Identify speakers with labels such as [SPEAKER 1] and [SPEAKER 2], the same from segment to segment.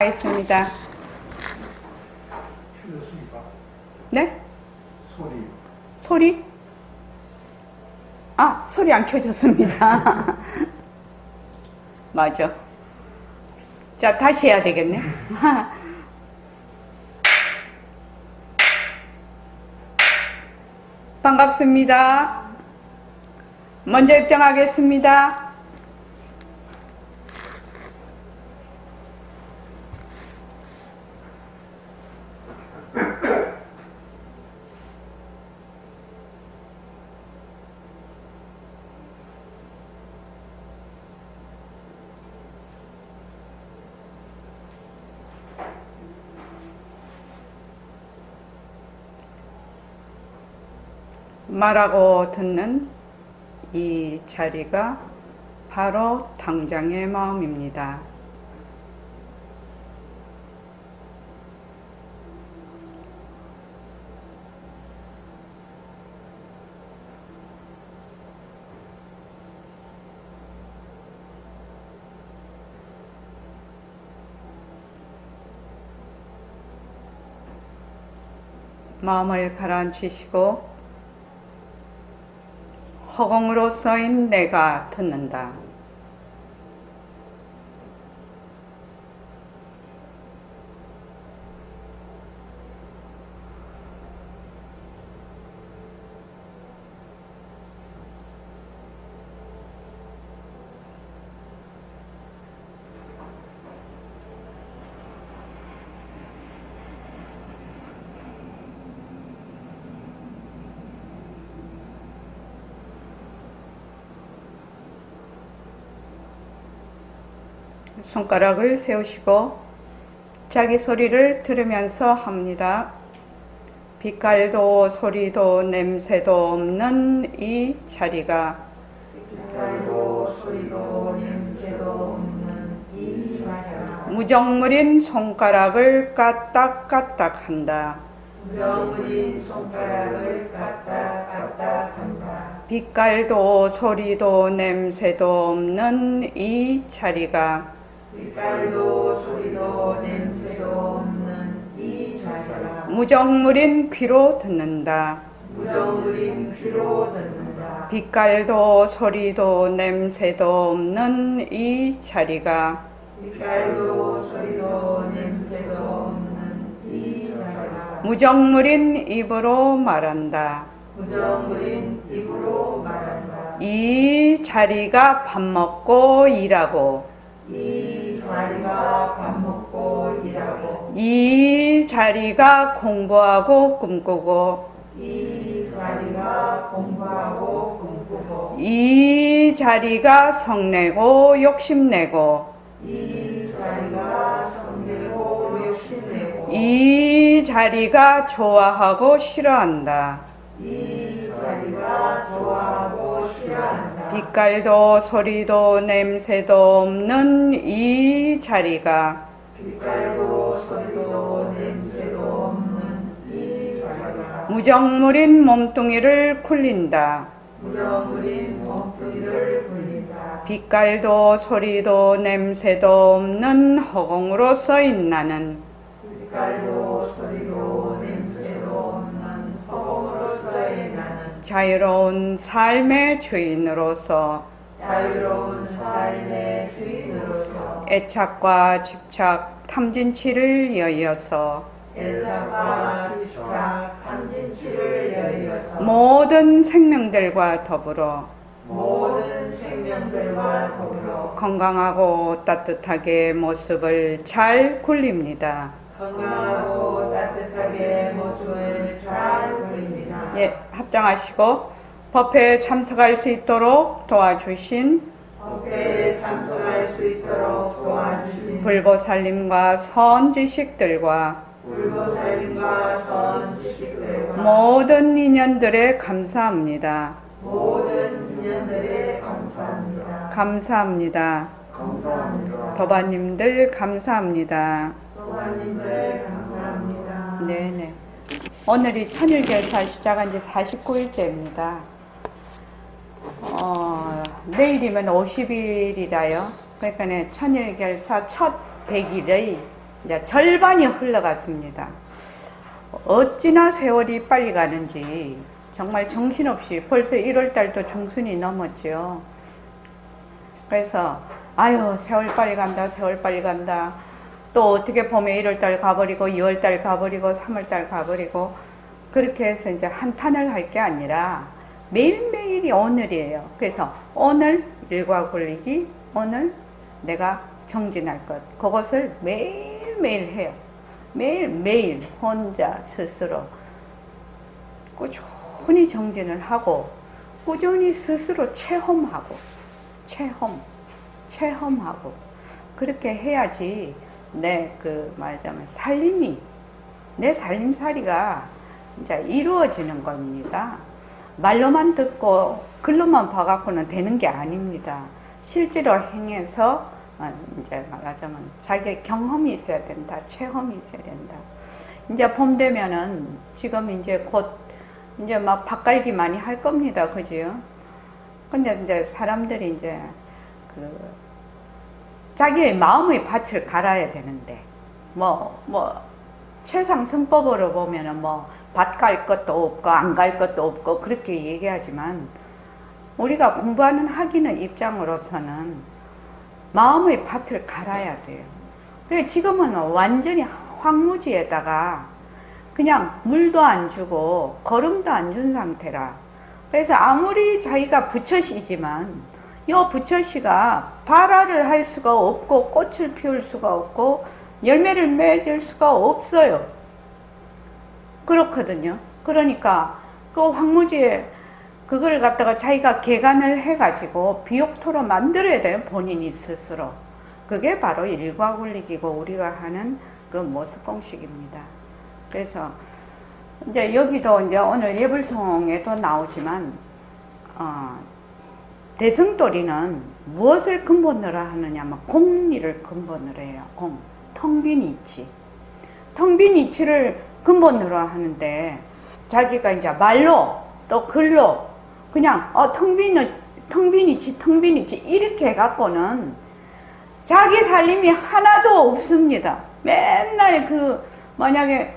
[SPEAKER 1] 있습니다.
[SPEAKER 2] 켜졌습니까?
[SPEAKER 1] 네?
[SPEAKER 2] 소리.
[SPEAKER 1] 소리? 아, 소리 안 켜졌습니다. 맞아. 자, 다시 해야 되겠네. 반갑습니다. 먼저 입장하겠습니다. 말하고 듣는 이 자리가 바로 당장의 마음입니다. 마음을 가라앉히시고 허공으로 써인 내가 듣는다. 손가락을 세우시고 자기 소리를 들으면서 합니다. 빛깔도 소리도 냄새도 없는 이 자리가
[SPEAKER 3] 빛깔도 소리도 냄새도 없는 이 자리가
[SPEAKER 1] 무정물인 손가락을 까딱까딱 한다.
[SPEAKER 3] 무정물인 손가락을 까딱까딱 한다.
[SPEAKER 1] 빛깔도 소리도 냄새도 없는 이 자리가
[SPEAKER 3] 빛깔도 소리도 냄새도 없는 이 자리가
[SPEAKER 1] 무정물인 귀로 듣는다.
[SPEAKER 3] 무정물인 귀로 듣는다.
[SPEAKER 1] 빛깔도 소리도 냄새도 없는 이 자리가
[SPEAKER 3] 빛깔도 소리도 냄새도 없는 이 자리가
[SPEAKER 1] 무정물인 입으로 말한다.
[SPEAKER 3] 무정물인 입으로 말한다.
[SPEAKER 1] 이 자리가 밥 먹고 일하고
[SPEAKER 3] 이 자리가 밥 먹고 일하고
[SPEAKER 1] 이 자리가 공부하고 꿈꾸고
[SPEAKER 3] 이 자리가 공부하고 꿈꾸고
[SPEAKER 1] 이 자리가 성내고 욕심내고
[SPEAKER 3] 이 자리가 성내고 욕심내고
[SPEAKER 1] 이 자리가 좋아하고 싫어한다.
[SPEAKER 3] 이 자리가 좋아하고 싫어한다.
[SPEAKER 1] 빛깔도 소리도 냄새도 없는 이 자리가
[SPEAKER 3] 빛깔도 소리도 냄새도 없는 이 자리가
[SPEAKER 1] 무정물인 몸뚱이를 굴린다.
[SPEAKER 3] 무정물인 몸뚱이를 굴린다.
[SPEAKER 1] 빛깔도 소리도 냄새도 없는 허공으로 써인 나는
[SPEAKER 3] 빛깔도 소리도 냄새도 없는 허공으로서의 나는
[SPEAKER 1] 자유로운 삶의 주인으로서
[SPEAKER 3] 자유로운 삶의 주인으로서
[SPEAKER 1] 애착과 집착, 탐진치를 여의어서
[SPEAKER 3] 애착과 집착, 탐진치를 여의어서
[SPEAKER 1] 모든 생명들과 더불어
[SPEAKER 3] 모든 생명들과 더불어
[SPEAKER 1] 건강하고 따뜻하게 모습을 잘 굴립니다.
[SPEAKER 3] 건강하고 따뜻하게 모습을 잘 굴립니다.
[SPEAKER 1] 예, 합장하시고 법회에 참석할 수 있도록 도와주신
[SPEAKER 3] 법회에 참석할 수 있도록 도와주신
[SPEAKER 1] 불보살님과 선지식들과
[SPEAKER 3] 불보살님과 선지식들과
[SPEAKER 1] 모든 인연들에 감사합니다.
[SPEAKER 3] 모든 인연들에 감사합니다.
[SPEAKER 1] 감사합니다.
[SPEAKER 3] 감사합니다.
[SPEAKER 1] 도바님들 감사합니다.
[SPEAKER 3] 도반님들 감사합니다.
[SPEAKER 1] 네네. 오늘이 천일결사 시작한 지 49일째입니다. 내일이면 50일이라요. 그러니까 천일결사 첫 100일의 이제 절반이 흘러갔습니다. 어찌나 세월이 빨리 가는지 정말 정신없이 벌써 1월달도 중순이 넘었죠. 그래서 아유 세월 빨리 간다, 세월 빨리 간다. 또 어떻게 보면 1월달 가버리고 2월달 가버리고 3월달 가버리고 그렇게 해서 이제 한탄을 할 게 아니라 매일매일이 오늘이에요. 그래서 오늘 일과 굴리기, 오늘 내가 정진할 것, 그것을 매일매일 해요. 매일매일 혼자 스스로 꾸준히 정진을 하고 꾸준히 스스로 체험하고 체험하고 그렇게 해야지 말하자면 내 살림살이가 이제 이루어지는 겁니다. 말로만 듣고 글로만 봐갖고는 되는 게 아닙니다. 실제로 행해서 이제 말하자면 자기의 경험이 있어야 된다. 체험이 있어야 된다. 이제 봄 되면은 지금 이제 곧 이제 막 밭갈기 많이 할 겁니다. 그지요? 근데 이제 사람들이 이제 자기의 마음의 밭을 갈아야 되는데 최상승법으로 보면은 밭 갈 것도 없고 안 갈 것도 없고 그렇게 얘기하지만 우리가 공부하는 학인의 입장으로서는 마음의 밭을 갈아야 돼요. 그래서 지금은 완전히 황무지에다가 그냥 물도 안 주고 거름도 안 준 상태라. 그래서 아무리 자기가 부처시지만 이 부처씨가 발화를 할 수가 없고 꽃을 피울 수가 없고 열매를 맺을 수가 없어요. 그렇거든요. 그러니까 그 황무지에 그걸 갖다가 자기가 개간을 해가지고 비옥토로 만들어야 돼요. 본인이 스스로. 그게 바로 일과굴리기고 우리가 하는 그 모습공식입니다. 그래서 이제 여기도 이제 오늘 예불송에도 나오지만 대승돌이는 무엇을 근본으로 하느냐면 공리를 근본으로 해요. 공. 텅 빈 이치. 텅 빈 이치를 근본으로 하는데 자기가 이제 말로 또 글로 그냥 텅 빈 이치 이렇게 해갖고는 자기 살림이 하나도 없습니다. 맨날 만약에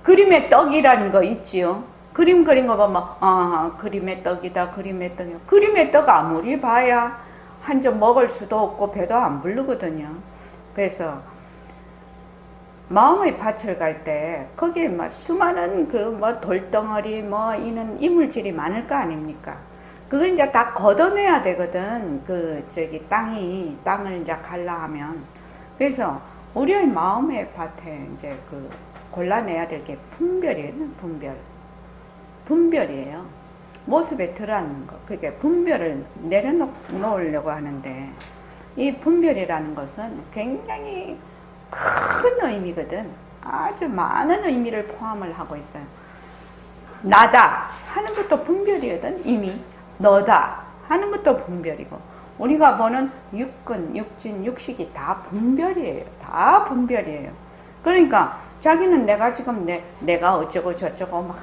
[SPEAKER 1] 그림의 떡이라는 거 있지요. 그림 그린 거 보면 그림의 떡이다. 그림의 떡 아무리 봐야 한 점 먹을 수도 없고 배도 안 부르거든요. 그래서 마음의 밭을 갈 때 거기에 수많은 돌덩어리 이는 이물질이 많을 거 아닙니까? 그걸 이제 다 걷어내야 되거든. 땅을 이제 갈라 하면. 그래서 우리의 마음의 밭에 이제 골라내야 될 게 분별이에요. 분별이에요. 모습에 들어앉는 거. 그게 분별을 내려놓으려고 하는데 이 분별이라는 것은 굉장히 큰 의미거든. 아주 많은 의미를 포함을 하고 있어요. 나다 하는 것도 분별이거든. 이미 너다 하는 것도 분별이고 우리가 보는 육근, 육진, 육식이 다 분별이에요. 다 분별이에요. 그러니까 자기는 내가 지금 내가 어쩌고 저쩌고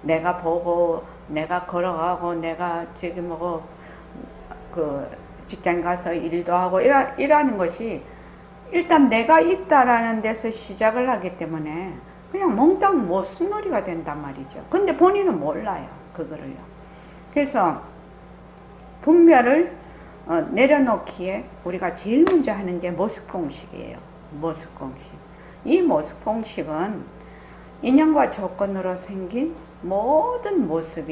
[SPEAKER 1] 내가 보고 내가 걸어가고 내가 지금 직장 가서 일도 하고 이라는 것이 일단 내가 있다라는 데서 시작을 하기 때문에 그냥 몽땅 모순놀이가 된단 말이죠. 근데 본인은 몰라요. 그거를요. 그래서 분별을 내려놓기에 우리가 제일 먼저 하는 게 모습공식이에요. 모습공식. 이 모습공식은 인연과 조건으로 생긴 모든 모습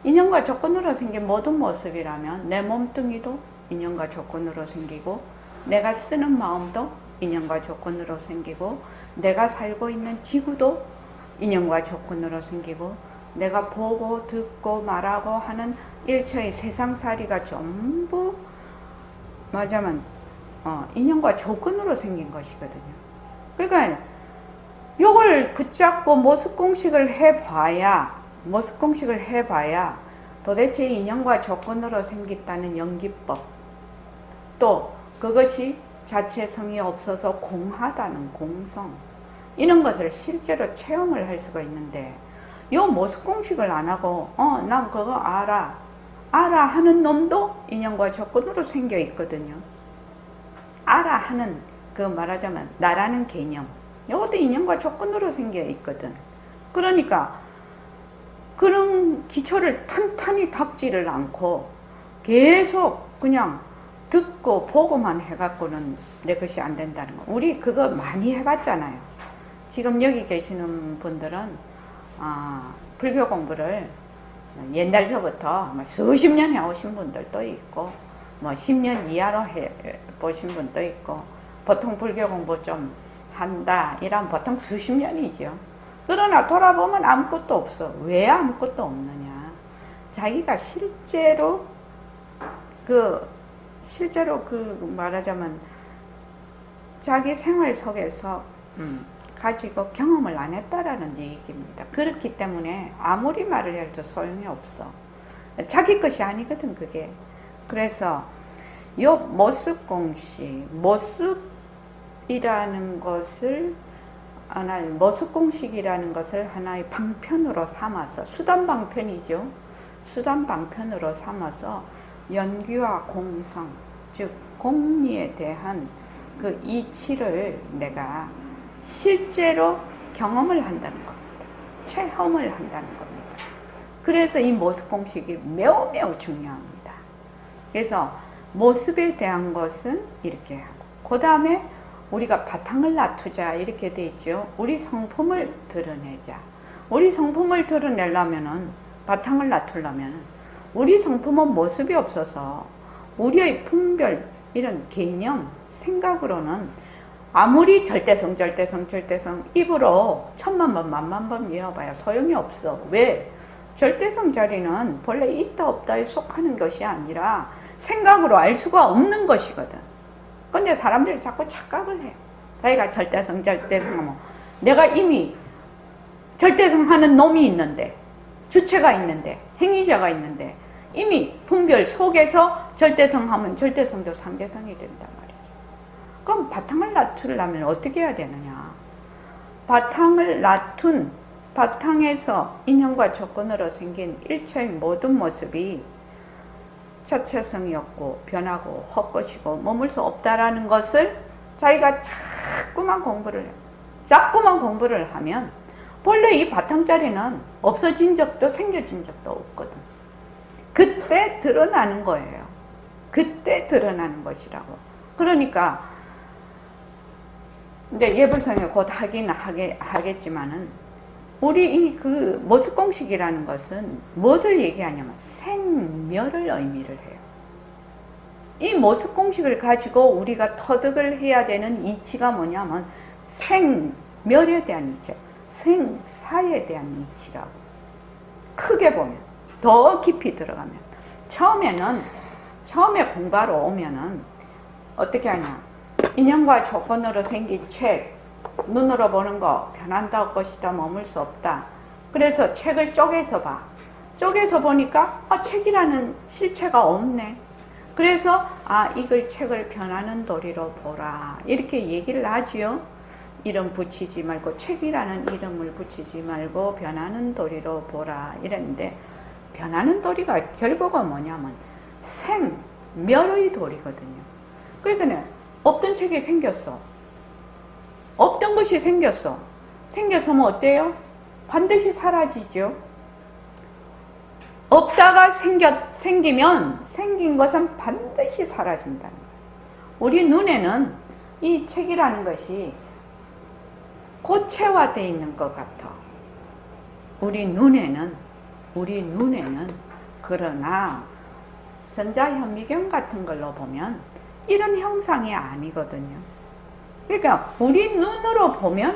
[SPEAKER 1] 인연과 조건으로 생긴 모든 모습이라면 내 몸뚱이도 인연과 조건으로 생기고 내가 쓰는 마음도 인연과 조건으로 생기고 내가 살고 있는 지구도 인연과 조건으로 생기고 내가 보고 듣고 말하고 하는 일체의 세상살이가 전부 말하자면 인연과 조건으로 생긴 것이거든요. 그러니까 요걸 붙잡고 모습공식을 해봐야 도대체 인연과 조건으로 생겼다는 연기법 또 그것이 자체성이 없어서 공하다는 공성 이런 것을 실제로 체험을 할 수가 있는데 요 모습공식을 안 하고 난 그거 알아 하는 놈도 인연과 조건으로 생겨 있거든요. 하는 그 말하자면 나라는 개념, 이것도 인연과 조건으로 생겨 있거든. 그러니까 그런 기초를 탄탄히 닦지를 않고 계속 그냥 듣고 보고만 해갖고는 내 것이 안 된다는 거. 우리 그거 많이 해봤잖아요. 지금 여기 계시는 분들은 불교 공부를 옛날서부터 수십 년 해오신 분들도 있고 뭐 10년 이하로 해보신 분도 있고, 보통 불교 공부 좀 한다 이런 보통 수십 년이죠. 그러나 돌아보면 아무것도 없어. 왜 아무것도 없느냐? 자기가 실제로 말하자면 자기 생활 속에서 가지고 경험을 안 했다라는 얘기입니다. 그렇기 때문에 아무리 말을 해도 소용이 없어. 자기 것이 아니거든 그게. 그래서 요 모습공식, 모습이라는 것을 모습공식이라는 것을 하나의 방편으로 삼아서, 수단 방편이죠. 수단 방편으로 삼아서 연기와 공성, 즉 공리에 대한 그 이치를 내가 실제로 경험을 한다는 겁니다. 체험을 한다는 겁니다. 그래서 이 모습공식이 매우 매우 중요합니다. 그래서 모습에 대한 것은 이렇게 하고, 그 다음에 우리가 바탕을 놔두자 이렇게 돼 있죠. 우리 성품을 드러내자. 우리 성품을 드러내려면은, 바탕을 놔두려면은 우리 성품은 모습이 없어서 우리의 분별, 이런 개념, 생각으로는 아무리 절대성 입으로 천만 번 만만 번 외워봐야 소용이 없어. 왜? 절대성 자리는 본래 있다 없다에 속하는 것이 아니라 생각으로 알 수가 없는 것이거든. 근데 사람들이 자꾸 착각을 해. 자기가 절대성 하면 내가 이미 절대성 하는 놈이 있는데, 주체가 있는데, 행위자가 있는데 이미 분별 속에서 절대성 하면 절대성도 상대성이 된단 말이죠. 그럼 바탕을 놔두려면 어떻게 해야 되느냐? 바탕을 놔둔, 바탕에서 인연과 조건으로 생긴 일체의 모든 모습이 자체성이 없고 변하고 헛것이고 머물 수 없다라는 것을 자기가 자꾸만 공부를 하면 본래 이 바탕자리는 없어진 적도 생겨진 적도 없거든. 그때 드러나는 거예요. 그때 드러나는 것이라고. 그러니까 근데 예불성에 곧 하겠지만은 우리 이 그 모습공식이라는 것은 무엇을 얘기하냐면 생멸을 의미를 해요. 이 모습공식을 가지고 우리가 터득을 해야 되는 이치가 뭐냐면 생멸에 대한 이치, 생사에 대한 이치라고. 크게 보면, 더 깊이 들어가면, 처음에 공부하러 오면은 어떻게 하냐? 인연과 조건으로 생긴 책, 눈으로 보는 거 변한다 것이다 머물 수 없다. 그래서 책을 쪼개서 봐. 쪼개서 보니까 책이라는 실체가 없네. 그래서 이걸 책을 변하는 도리로 보라 이렇게 얘기를 하지요. 이름 붙이지 말고 책이라는 이름을 붙이지 말고 변하는 도리로 보라 이랬는데, 변하는 도리가 결국은 뭐냐면 생멸의 도리거든요. 그러니까 없던 책이 생겼어. 없던 것이 생겼어. 생겨서면 어때요? 반드시 사라지죠. 없다가 생기면 생긴 것은 반드시 사라진다는 거예요. 우리 눈에는 이 책이라는 것이 고체화되어 있는 것 같아. 우리 눈에는 그러나 전자현미경 같은 걸로 보면 이런 형상이 아니거든요. 그러니까 우리 눈으로 보면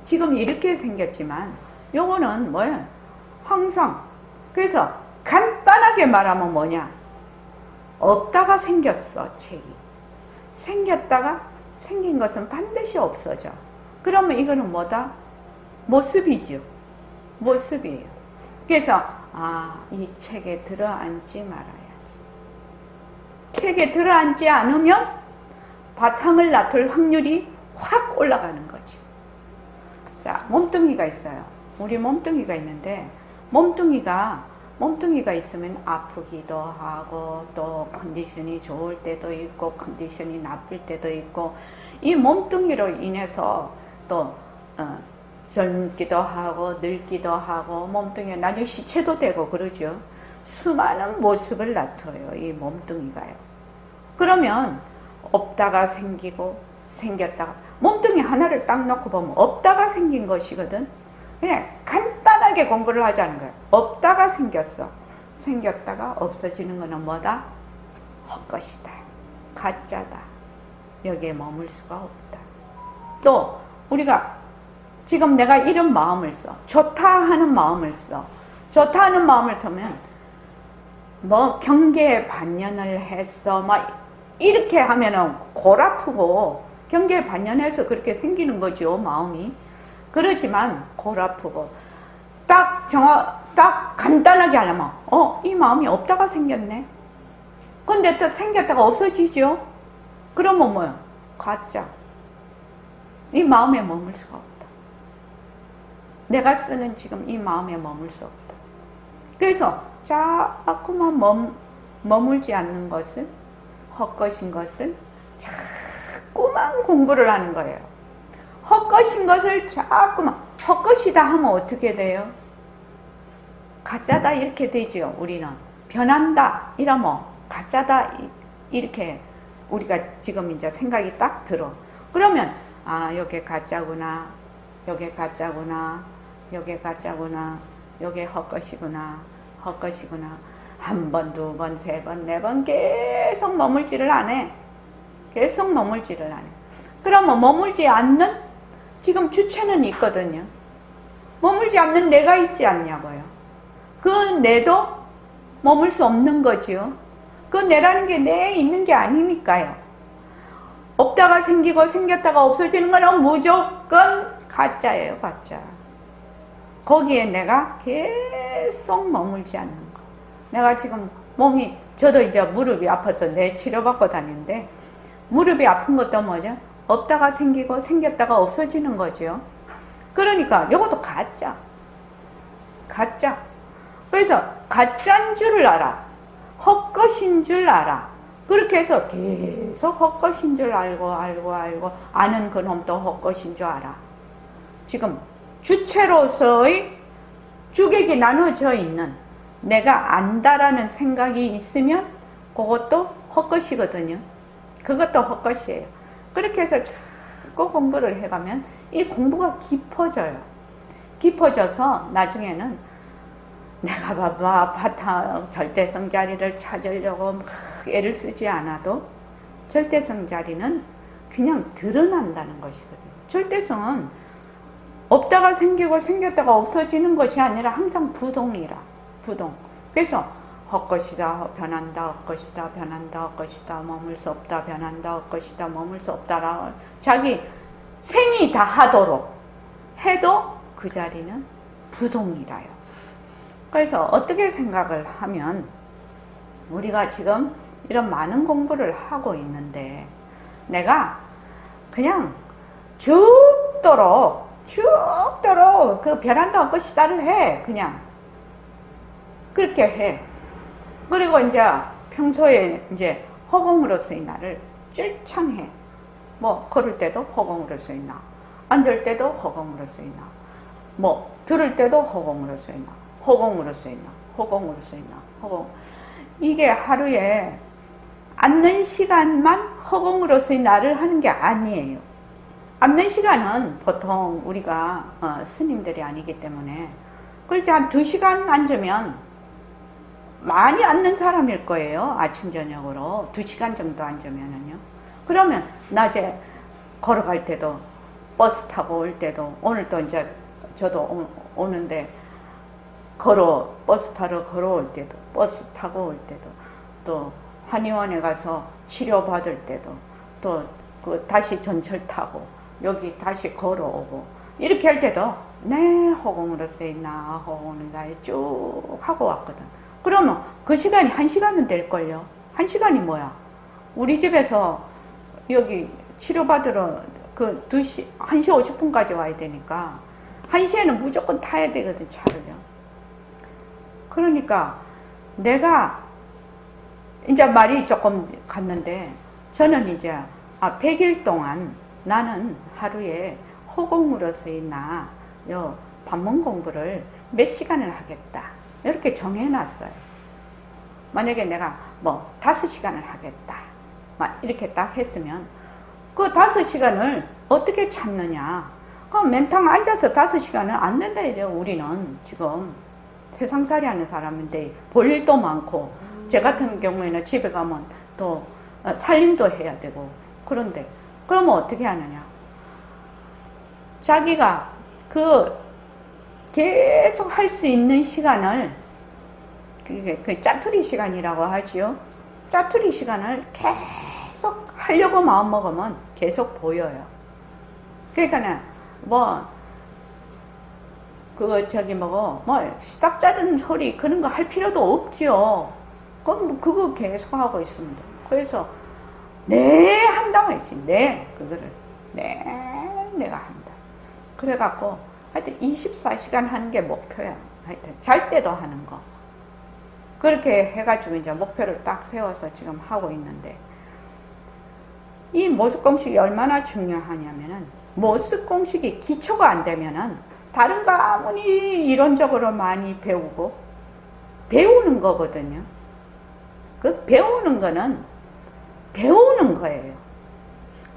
[SPEAKER 1] 지금 이렇게 생겼지만 요거는 뭐야? 항상. 그래서 간단하게 말하면 뭐냐? 없다가 생겼어, 책이. 생겼다가 생긴 것은 반드시 없어져. 그러면 이거는 뭐다? 모습이죠. 모습이에요. 그래서 이 책에 들어앉지 말아야지. 책에 들어앉지 않으면 바탕을 놔둘 확률이 확 올라가는 거죠. 자, 몸뚱이가 있어요. 우리 몸뚱이가 있는데 몸뚱이가 몸뚱이가 있으면 아프기도 하고 또 컨디션이 좋을 때도 있고 컨디션이 나쁠 때도 있고 이 몸뚱이로 인해서 또 젊기도 하고 늙기도 하고 몸뚱이가 나중에 시체도 되고 그러죠. 수많은 모습을 나타내요. 이 몸뚱이가요. 그러면 없다가 생기고 생겼다가 몸뚱이 하나를 딱 놓고 보면 없다가 생긴 것이거든. 그냥 간단하게 공부를 하자는 거예요. 없다가 생겼어. 생겼다가 없어지는 거는 뭐다? 헛것이다. 가짜다. 여기에 머물 수가 없다. 또 우리가 지금 내가 이런 마음을 써. 좋다 하는 마음을 써. 좋다 하는 마음을 쓰면 뭐 경계에 반년을 했어. 막 이렇게 하면은 골 아프고 경계에 반년해서 그렇게 생기는 거죠. 마음이. 그렇지만 골 아프고 딱 간단하게 하려면 이 마음이 없다가 생겼네. 근데 또 생겼다가 없어지죠. 그러면 뭐야? 가짜. 이 마음에 머물 수가 없다. 내가 쓰는 지금 이 마음에 머물 수 없다. 그래서 자꾸만 머물지 않는 것을, 헛것인 것을 자꾸만 공부를 하는 거예요. 헛것인 것을 자꾸만, 헛것이다 하면 어떻게 돼요? 가짜다 이렇게 되죠. 우리는 변한다 이러면 가짜다 이렇게 우리가 지금 이제 생각이 딱 들어. 그러면 요게 가짜구나, 요게 가짜구나, 요게 가짜구나, 요게 헛것이구나, 헛것이구나. 한 번, 두 번, 세 번, 네 번 계속 머물지를 안 해. 계속 머물지를 안 해. 그러면 머물지 않는 지금 주체는 있거든요. 머물지 않는 내가 있지 않냐고요. 그 내도 머물 수 없는 거지요. 그 내라는 게 내에 있는 게 아니니까요. 없다가 생기고 생겼다가 없어지는 거는 무조건 가짜예요. 가짜. 거기에 내가 계속 머물지 않는 거. 내가 지금 몸이, 저도 이제 무릎이 아파서 내 치료받고 다니는데 무릎이 아픈 것도 뭐죠? 없다가 생기고 생겼다가 없어지는 거죠. 그러니까 이것도 가짜. 가짜. 그래서 가짜인 줄 알아. 헛것인 줄 알아. 그렇게 해서 계속 헛것인 줄 알고 아는 그놈도 헛것인 줄 알아. 지금 주체로서의 주객이 나눠져 있는 내가 안다라는 생각이 있으면 그것도 헛것이거든요. 그것도 헛것이에요. 그렇게 해서 자꾸 공부를 해가면 이 공부가 깊어져요. 깊어져서 나중에는 내가 봐봐 바탕 절대성 자리를 찾으려고 막 애를 쓰지 않아도 절대성 자리는 그냥 드러난다는 것이거든요. 절대성은 없다가 생기고 생겼다가 없어지는 것이 아니라 항상 부동이라. 부동. 그래서 헛것이다, 변한다, 헛것이다, 변한다, 헛것이다, 머물 수 없다, 변한다, 헛것이다, 머물 수 없다라고 자기 생이 다 하도록 해도 그 자리는 부동이라요. 그래서 어떻게 생각을 하면 우리가 지금 이런 많은 공부를 하고 있는데 내가 그냥 죽도록 그 변한다 헛것이다를 해. 그냥 그렇게 해. 그리고 이제 평소에 이제 허공으로서의 나를 찔창해. 뭐 걸을 때도 허공으로서의 나, 앉을 때도 허공으로서의 나, 뭐 들을 때도 허공으로서의 나, 허공으로서의 나, 허공으로서의 나, 허공. 이게 하루에 앉는 시간만 허공으로서의 나를 하는 게 아니에요. 앉는 시간은 보통 우리가 스님들이 아니기 때문에 그래서 한 2시간 앉으면 많이 앉는 사람일 거예요. 아침 저녁으로 2시간 정도 앉으면은요. 그러면 낮에 걸어갈 때도 버스 타고 올 때도 오늘 또 이제 저도 오는데 버스 타러 걸어올 때도 버스 타고 올 때도 또 한의원에 가서 치료받을 때도 또 그 다시 전철 타고 여기 다시 걸어오고 이렇게 할 때도 내 허공으로서의 나 허공으로서의 쭉 하고 왔거든. 그러면 그 시간이 1시간은 될걸요. 1시간이 뭐야? 우리 집에서 여기 치료받으러 그 1시 50분까지 와야 되니까 1시에는 무조건 타야 되거든, 차를요. 그러니까 내가 이제 말이 조금 갔는데 저는 이제 100일 동안 나는 하루에 허공으로서의 요 반문 공부를 몇 시간을 하겠다 이렇게 정해놨어요. 만약에 내가 뭐 5시간을 하겠다 막 이렇게 딱 했으면 그 5시간을 어떻게 찾느냐. 그럼 맨탕 앉아서 5시간은 안 된다 이제. 우리는 지금 세상살이 하는 사람인데 볼 일도 많고 제 같은 경우에는 집에 가면 또 살림도 해야 되고 그런데 그러면 어떻게 하느냐. 자기가 그 계속 할 수 있는 시간을 그 짜투리 시간이라고 하지요. 짜투리 시간을 계속 하려고 마음먹으면 계속 보여요. 그러니까는 수답 자른 소리 그런 거 할 필요도 없지요. 그럼 뭐 그거 계속 하고 있습니다. 그래서 네 한다고 했지. 네 그거를 내가 한다. 그래갖고 하여튼 24시간 하는 게 목표야. 하여튼 잘 때도 하는 거. 그렇게 해가지고 이제 목표를 딱 세워서 지금 하고 있는데 이 모습 공식이 얼마나 중요하냐면은 모습 공식이 기초가 안 되면은 다른 거 아무리 이론적으로 많이 배우고 배우는 거거든요. 그 배우는 거는 배우는 거예요.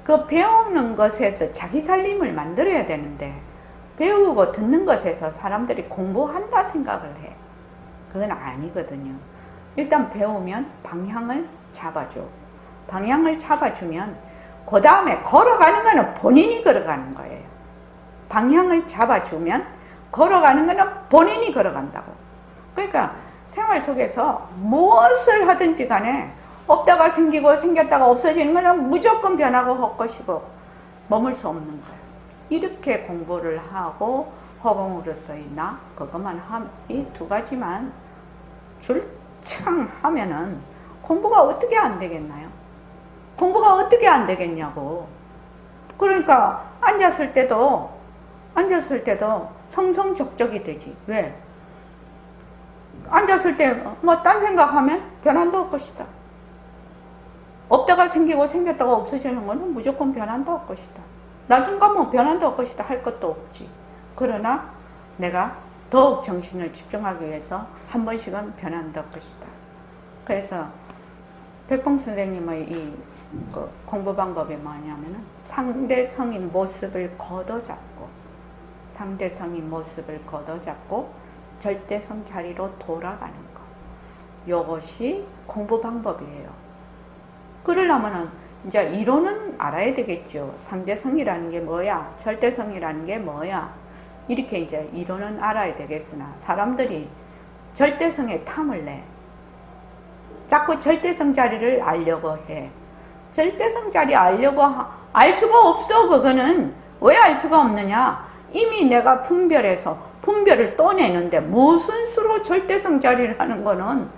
[SPEAKER 1] 그 배우는 것에서 자기 살림을 만들어야 되는데 배우고 듣는 것에서 사람들이 공부한다 생각을 해. 그건 아니거든요. 일단 배우면 방향을 잡아줘. 방향을 잡아주면 그 다음에 걸어가는 거는 본인이 걸어가는 거예요. 방향을 잡아주면 걸어가는 거는 본인이 걸어간다고. 그러니까 생활 속에서 무엇을 하든지 간에 없다가 생기고 생겼다가 없어지는 거는 무조건 변하고 헛것이고 머물 수 없는 거예요. 이렇게 공부를 하고 허공으로서의 나 그것만 이 두 가지만 줄창 하면은 공부가 어떻게 안 되겠나요? 공부가 어떻게 안 되겠냐고. 그러니까 앉았을 때도 성성적적이 되지. 왜? 앉았을 때 뭐 딴 생각하면 변한도 없을 것이다. 없다가 생기고 생겼다가 없어지는 거는 무조건 변한도 없을 것이다. 나중 가면 변한도 없을 것이다 할 것도 없지. 그러나 내가 더욱 정신을 집중하기 위해서 한 번씩은 변한도 없을 것이다. 그래서 백봉 선생님의 이 공부 방법이 뭐냐면은 상대성의 모습을 걷어잡고 절대성 자리로 돌아가는 거. 이것이 공부 방법이에요. 그러려면은 이제 이론은 알아야 되겠죠. 상대성이라는 게 뭐야? 절대성이라는 게 뭐야? 이렇게 이제 이론은 알아야 되겠으나 사람들이 절대성에 탐을 내. 자꾸 절대성 자리를 알려고 해. 절대성 자리 알려고 알 수가 없어. 그거는 왜 알 수가 없느냐? 이미 내가 분별을 또 내는데 무슨 수로 절대성 자리를 하는 거는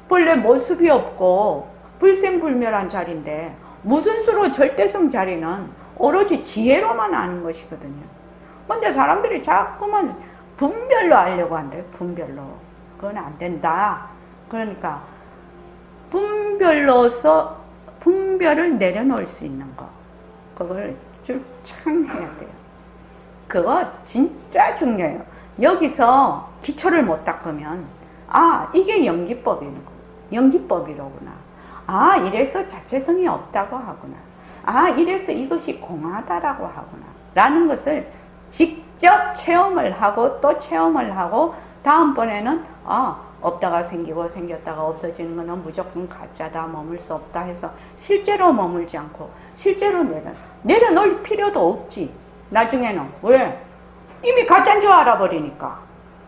[SPEAKER 1] 본래 모습이 없고 불생불멸한 자리인데 무슨 수로 절대성 자리는 오로지 지혜로만 아는 것이거든요. 근데 사람들이 자꾸만 분별로 알려고 한대요. 분별로. 그건 안 된다. 그러니까 분별을 내려놓을 수 있는 거. 그걸 줄창 해야 돼요. 그거 진짜 중요해요. 여기서 기초를 못 닦으면 이게 연기법이로구나. 이래서 자체성이 없다고 하구나. 이래서 이것이 공하다라고 하구나. 라는 것을 직접 체험을 하고 또 체험을 하고 다음번에는 없다가 생기고 생겼다가 없어지는 것은 무조건 가짜다, 머물 수 없다 해서 실제로 머물지 않고 실제로 내려놓을 필요도 없지. 나중에는 왜? 이미 가짜인 줄 알아버리니까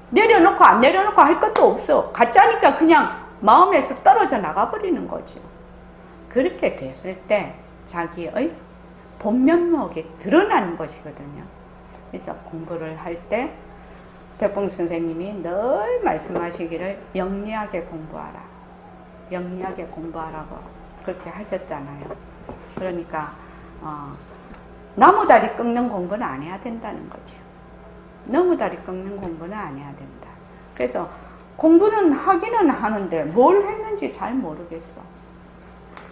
[SPEAKER 1] 내려놓고 안 내려놓고 할 것도 없어. 가짜니까 그냥 마음에서 떨어져 나가버리는 거죠. 그렇게 됐을 때 자기의 본 면목이 드러나는 것이거든요. 그래서 공부를 할 때 백봉 선생님이 늘 말씀하시기를 영리하게 공부하라. 영리하게 공부하라고 그렇게 하셨잖아요. 그러니까 나무다리 꺾는 공부는 안 해야 된다는 거죠. 나무다리 꺾는 공부는 안 해야 된다. 그래서 공부는 하기는 하는데 뭘 했는지 잘 모르겠어.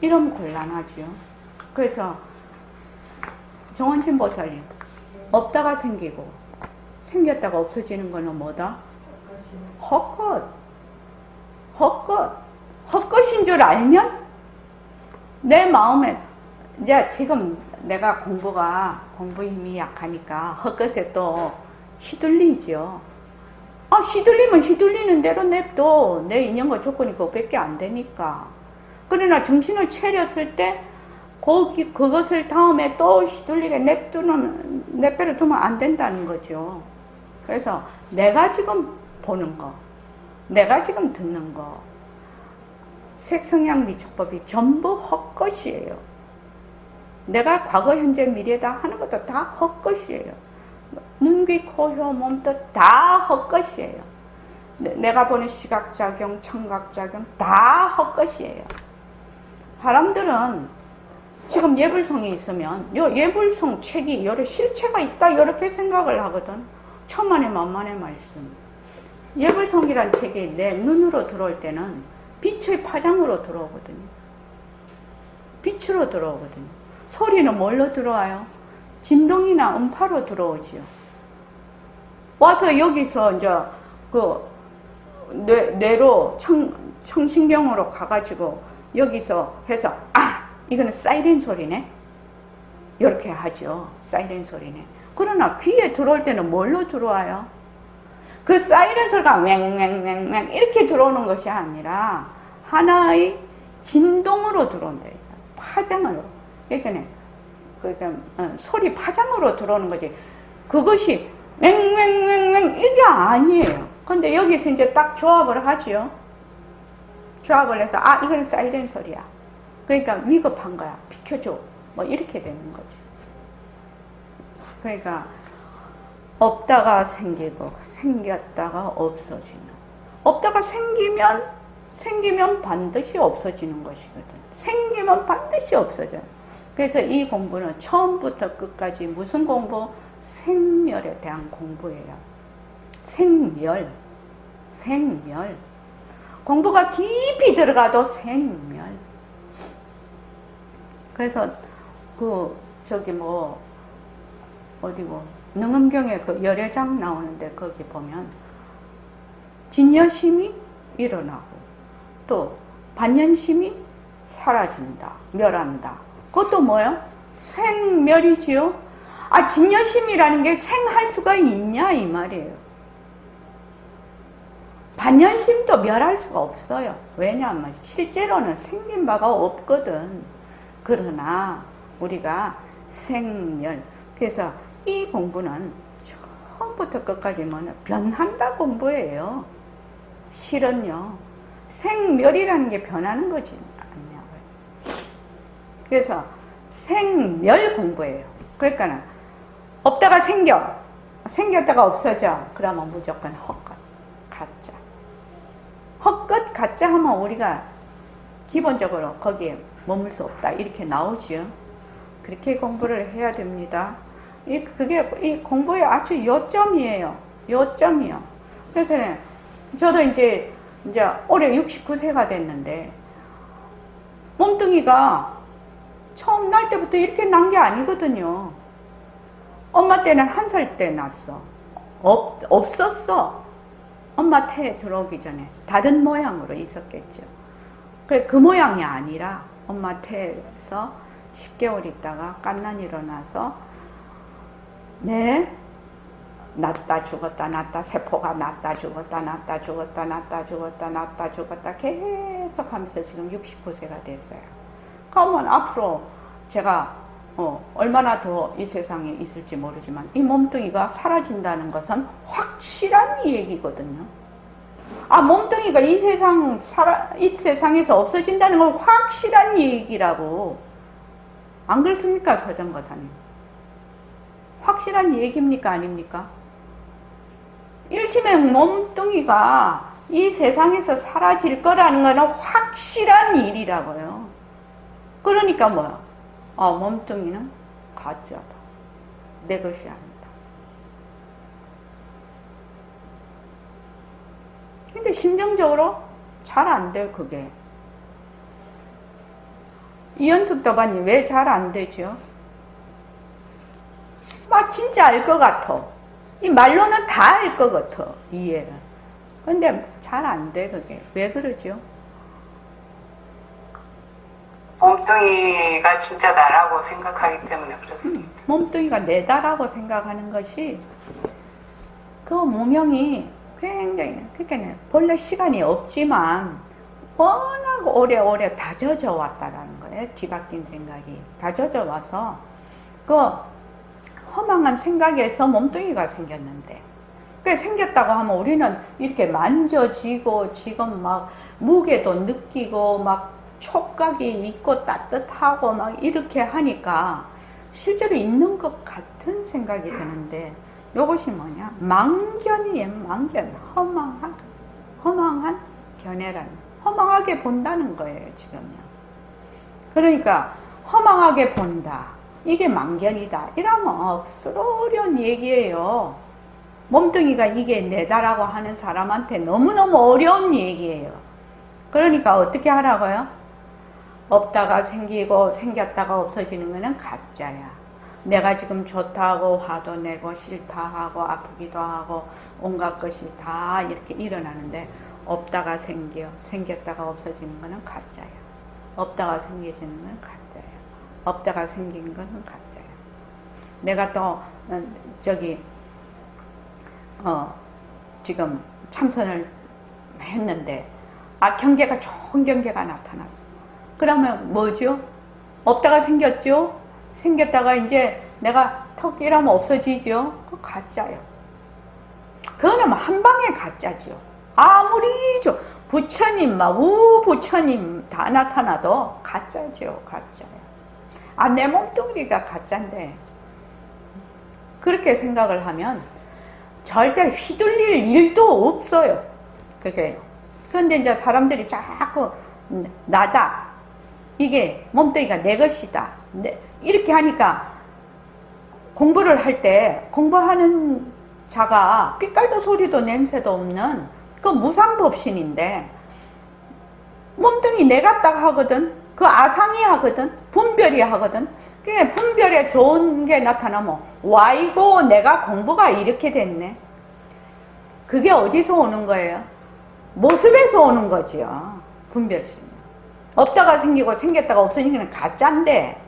[SPEAKER 1] 이러면 곤란하지요. 그래서 정원신 보살님, 없다가 생기고 생겼다가 없어지는 거는 뭐다? 헛것. 헛것. 헛것인 줄 알면 내 마음에 이제 지금 내가 공부 힘이 약하니까 헛것에 또 휘둘리죠. 휘둘리면 휘둘리는 대로 냅둬. 내 인연과 조건이 그것밖에 안 되니까. 그러나 정신을 차렸을 때 그것을 다음에 또 휘둘리게 내버려 두면 안 된다는 거죠. 그래서 내가 지금 보는 거, 내가 지금 듣는 거, 색성향 미처법이 전부 헛것이에요. 내가 과거, 현재, 미래다 하는 것도 다 헛것이에요. 눈, 귀, 코, 혀, 몸도 다 헛것이에요. 내가 보는 시각작용, 청각작용 다 헛것이에요. 사람들은 지금 예불성이 있으면 요 예불성 책이 여러 실체가 있다 이렇게 생각을 하거든. 천만의 만만의 말씀. 예불성이란 책이 내 눈으로 들어올 때는 빛의 파장으로 들어오거든요. 빛으로 들어오거든요. 소리는 뭘로 들어와요? 진동이나 음파로 들어오지요. 와서 여기서 이제 그 뇌로 청신경으로 가가지고 여기서 해서 이거는 사이렌 소리네. 이렇게 하죠. 사이렌 소리네. 그러나 귀에 들어올 때는 뭘로 들어와요? 그 사이렌 소리가 맹맹맹맹 이렇게 들어오는 것이 아니라 하나의 진동으로 들어온다. 파장으로. 그러니까 소리 파장으로 들어오는 거지. 그것이 맹맹맹맹 이게 아니에요. 근데 여기서 이제 딱 조합을 하지요. 조합을 해서 이거는 사이렌 소리야. 그러니까 위급한 거야. 비켜줘. 뭐 이렇게 되는 거지. 그러니까 없다가 생기고 생겼다가 없어지는. 없다가 생기면 반드시 없어지는 것이거든. 생기면 반드시 없어져요. 그래서 이 공부는 처음부터 끝까지 무슨 공부? 생멸에 대한 공부예요. 생멸. 공부가 깊이 들어가도 생멸. 그래서 어디고 능엄경에 그 열애장 나오는데 거기 보면 진여심이 일어나고 또 반연심이 사라진다, 멸한다. 그것도 뭐예요? 생멸이지요. 진여심이라는 게 생할 수가 있냐 이 말이에요. 반연심도 멸할 수가 없어요. 왜냐하면 실제로는 생긴 바가 없거든. 그러나 우리가 생멸. 그래서 이 공부는 처음부터 끝까지 변한다 공부예요. 실은요. 생멸이라는 게 변하는 거지 않냐고요. 그래서 생멸 공부예요. 그러니까 없다가 생겼다가 없어져. 그러면 무조건 헛것, 가짜. 헛것, 가짜 하면 우리가 기본적으로 거기에 머물 수 없다. 이렇게 나오지요. 그렇게 공부를 해야 됩니다. 그게 이 공부의 아주 요점이에요. 요점이요. 그러니까 저도 이제 올해 69세가 됐는데 몸뚱이가 처음 날 때부터 이렇게 난 게 아니거든요. 엄마 때는 1살 때 났어. 없었어. 엄마 태에 들어오기 전에 다른 모양으로 있었겠죠. 그 모양이 아니라 엄마 태에서 10개월 있다가 갓난 일어나서 났다 죽었다 났다 세포가 났다 죽었다 났다 죽었다 났다 죽었다 났다 죽었다 계속 하면서 지금 69세가 됐어요. 그러면 앞으로 제가 얼마나 더 이 세상에 있을지 모르지만 이 몸뚱이가 사라진다는 것은 확실한 얘기거든요. 몸뚱이가 이 세상에서 없어진다는 건 확실한 얘기라고. 안 그렇습니까, 서정거사님? 확실한 얘기입니까, 아닙니까? 일심의 몸뚱이가 이 세상에서 사라질 거라는 거는 확실한 일이라고요. 그러니까 뭐야? 몸뚱이는 가짜다. 내 것이 아니다. 근데 심정적으로 잘 안 돼, 그게. 이현숙 도반이 왜 잘 안 되죠? 막 진짜 알 것 같아. 이 말로는 다 알 것 같아, 이해가. 근데 잘 안 돼, 그게. 왜 그러죠?
[SPEAKER 2] 몸뚱이가 진짜 나라고 생각하기 때문에 그렇습니다.
[SPEAKER 1] 몸뚱이가 내다라고 생각하는 것이 그 무명이 굉장히, 그러니까 본래 시간이 없지만 워낙 오래오래 다져져 왔다라는 거예요. 뒤바뀐 생각이 다져져 와서 그 허망한 생각에서 몸뚱이가 생겼는데, 그 생겼다고 하면 우리는 이렇게 만져지고 지금 막 무게도 느끼고 막 촉각이 있고 따뜻하고 막 이렇게 하니까 실제로 있는 것 같은 생각이 드는데, 이것이 뭐냐? 망견이에요. 망견. 허망한 견해라는, 허망하게 본다는 거예요, 지금요. 그러니까 허망하게 본다, 이게 망견이다, 이러면 억수로 어려운 얘기예요. 몸뚱이가 이게 내다라고 하는 사람한테 너무너무 어려운 얘기예요. 그러니까 어떻게 하라고요? 없다가 생기고 생겼다가 없어지는 거는 가짜야. 내가 지금 좋다고 화도 내고 싫다 하고 아프기도 하고 온갖 것이 다 이렇게 일어나는데, 없다가 생겼다가 없어지는 거는 가짜야. 없다가 생겨지는 건 가짜야. 없다가 생긴 거는 가짜야. 내가 또 지금 참선을 했는데 경계가, 좋은 경계가 나타났어. 그러면 뭐죠? 없다가 생겼죠? 생겼다가 이제 내가 턱 일하면 없어지죠? 그거 가짜요. 그거는 한 방에 가짜죠. 아무리 부처님, 우부처님 다 나타나도 가짜죠, 가짜요. 내 몸뚱이가 가짜인데, 그렇게 생각을 하면 절대 휘둘릴 일도 없어요. 그게. 그런데 이제 사람들이 자꾸 나다, 이게 몸뚱이가 내 것이다, 이렇게 하니까 공부를 할 때 공부하는 자가 삐깔도 소리도 냄새도 없는 그 무상법신인데, 몸뚱이 내가 딱 하거든. 그 아상이 하거든. 분별이 하거든. 그게 분별에 좋은 게 나타나면, 와이고 내가 공부가 이렇게 됐네. 그게 어디서 오는 거예요? 모습에서 오는 거지요. 분별심. 없다가 생기고 생겼다가 없어지는 건 가짜인데,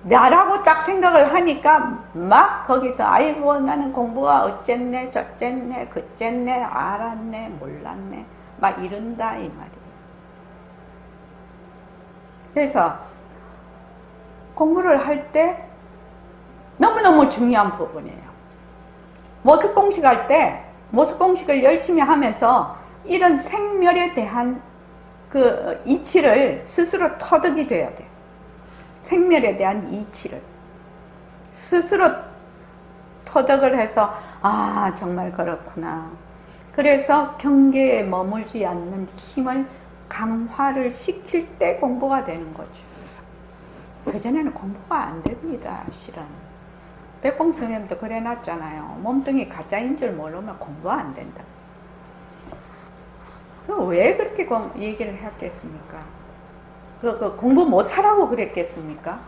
[SPEAKER 1] 나라고 딱 생각을 하니까 막 거기서 아이고 나는 공부가 어쨌네 저쨌네 그쨌네 알았네 몰랐네 막 이런다, 이 말이에요. 그래서 공부를 할 때 너무너무 중요한 부분이에요. 모습공식 할 때 모습공식을 열심히 하면서 이런 생멸에 대한 그 이치를 스스로 터득이 돼야 돼요. 생멸에 대한 이치를 스스로 터득을 해서, 정말 그렇구나. 그래서 경계에 머물지 않는 힘을 강화를 시킬 때 공부가 되는 거죠. 그전에는 공부가 안 됩니다, 실은. 백봉 스님도 그래 놨잖아요. 몸뚱이 가짜인 줄 모르면 공부 안 된다. 왜 그렇게 얘기를 했겠습니까? 그 공부 못하라고 그랬겠습니까?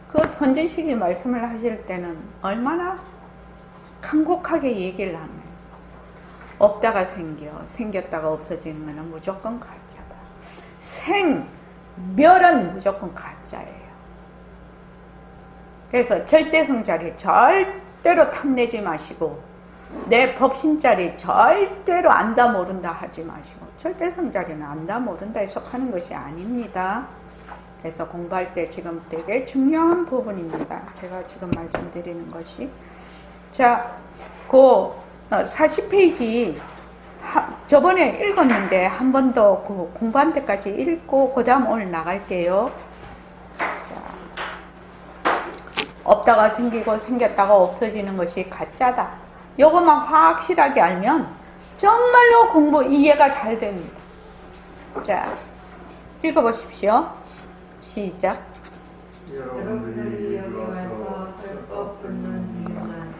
[SPEAKER 1] 그 선진식이 말씀을 하실 때는 얼마나 간곡하게 얘기를 하면, 없다가 생겼다가 없어지는 것은 무조건 가짜다. 생멸은 무조건 가짜예요. 그래서 절대성자리 절대로 탐내지 마시고, 내 법신자리 절대로 안다 모른다 하지 마시고, 절대성자리는 안다 모른다에 속하는 것이 아닙니다. 그래서 공부할 때 지금 되게 중요한 부분입니다. 제가 지금 말씀드리는 것이. 자, 그 40페이지 저번에 읽었는데 한 번 더 그 공부한 데까지 읽고 그 다음 오늘 나갈게요. 자, 없다가 생기고 생겼다가 없어지는 것이 가짜다. 요것만 확실하게 알면 정말로 공부 이해가 잘 됩니다. 자, 읽어보십시오. 시작.
[SPEAKER 3] 여러분들이 여기 와서 설법 듣는 이유는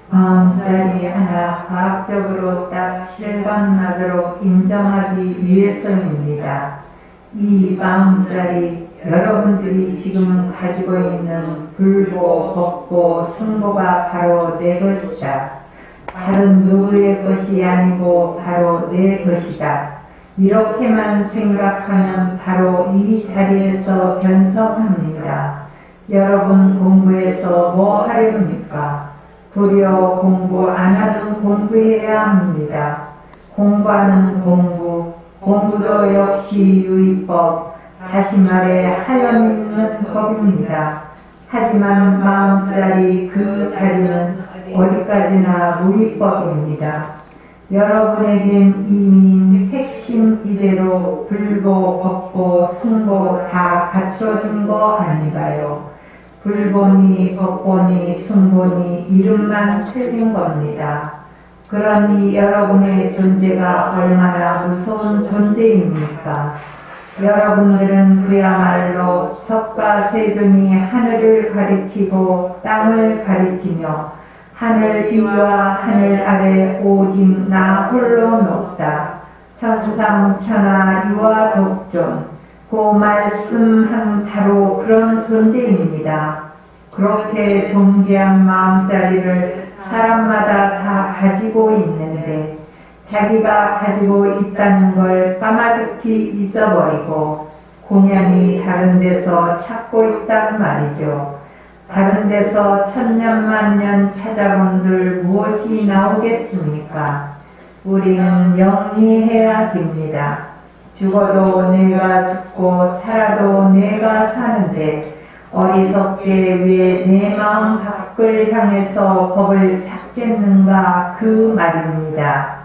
[SPEAKER 3] 마음
[SPEAKER 4] 마음자리 하나 과학적으로 딱 실감나도록 인정하기 위해서입니다. 이 마음자리 여러분들이 지금 가지고 있는 불보, 법보, 승보가 바로 내 것이다. 다른 누구의 것이 아니고 바로 내 것이다. 이렇게만 생각하면 바로 이 자리에서 변성합니다. 여러분 공부해서 뭐 하렵니까? 도리어 공부 안 하는 공부해야 합니다. 공부하는 공부, 공부도 역시 유의법, 다시 말해 하염 있는 법입니다. 하지만 마음자리 그 자리는 어디까지나 무위법입니다. 여러분에겐 이미 색심 이대로 불보, 법보, 승보 다 갖춰진 거 아닌가요? 불보니, 법보니, 승보니 이름만 틀린 겁니다. 그러니 여러분의 존재가 얼마나 무서운 존재입니까? 여러분들은 그야말로 석가 세존이 하늘을 가리키고 땅을 가리키며 하늘 위와 하늘 아래 오직 나 홀로 높다. 천상천하 유아 독존 그 말씀한 바로 그런 존재입니다. 그렇게 존귀한 마음자리를 사람마다 다 가지고 있는데 자기가 가지고 있다는 걸 까마득히 잊어버리고 공연히 다른 데서 찾고 있단 말이죠. 다른 데서 천년만년 찾아본들 무엇이 나오겠습니까? 우리는 영리해야 됩니다. 죽어도 내가 죽고 살아도 내가 사는데 어리석게 왜 내 마음 밖을 향해서 법을 찾겠는가 그 말입니다.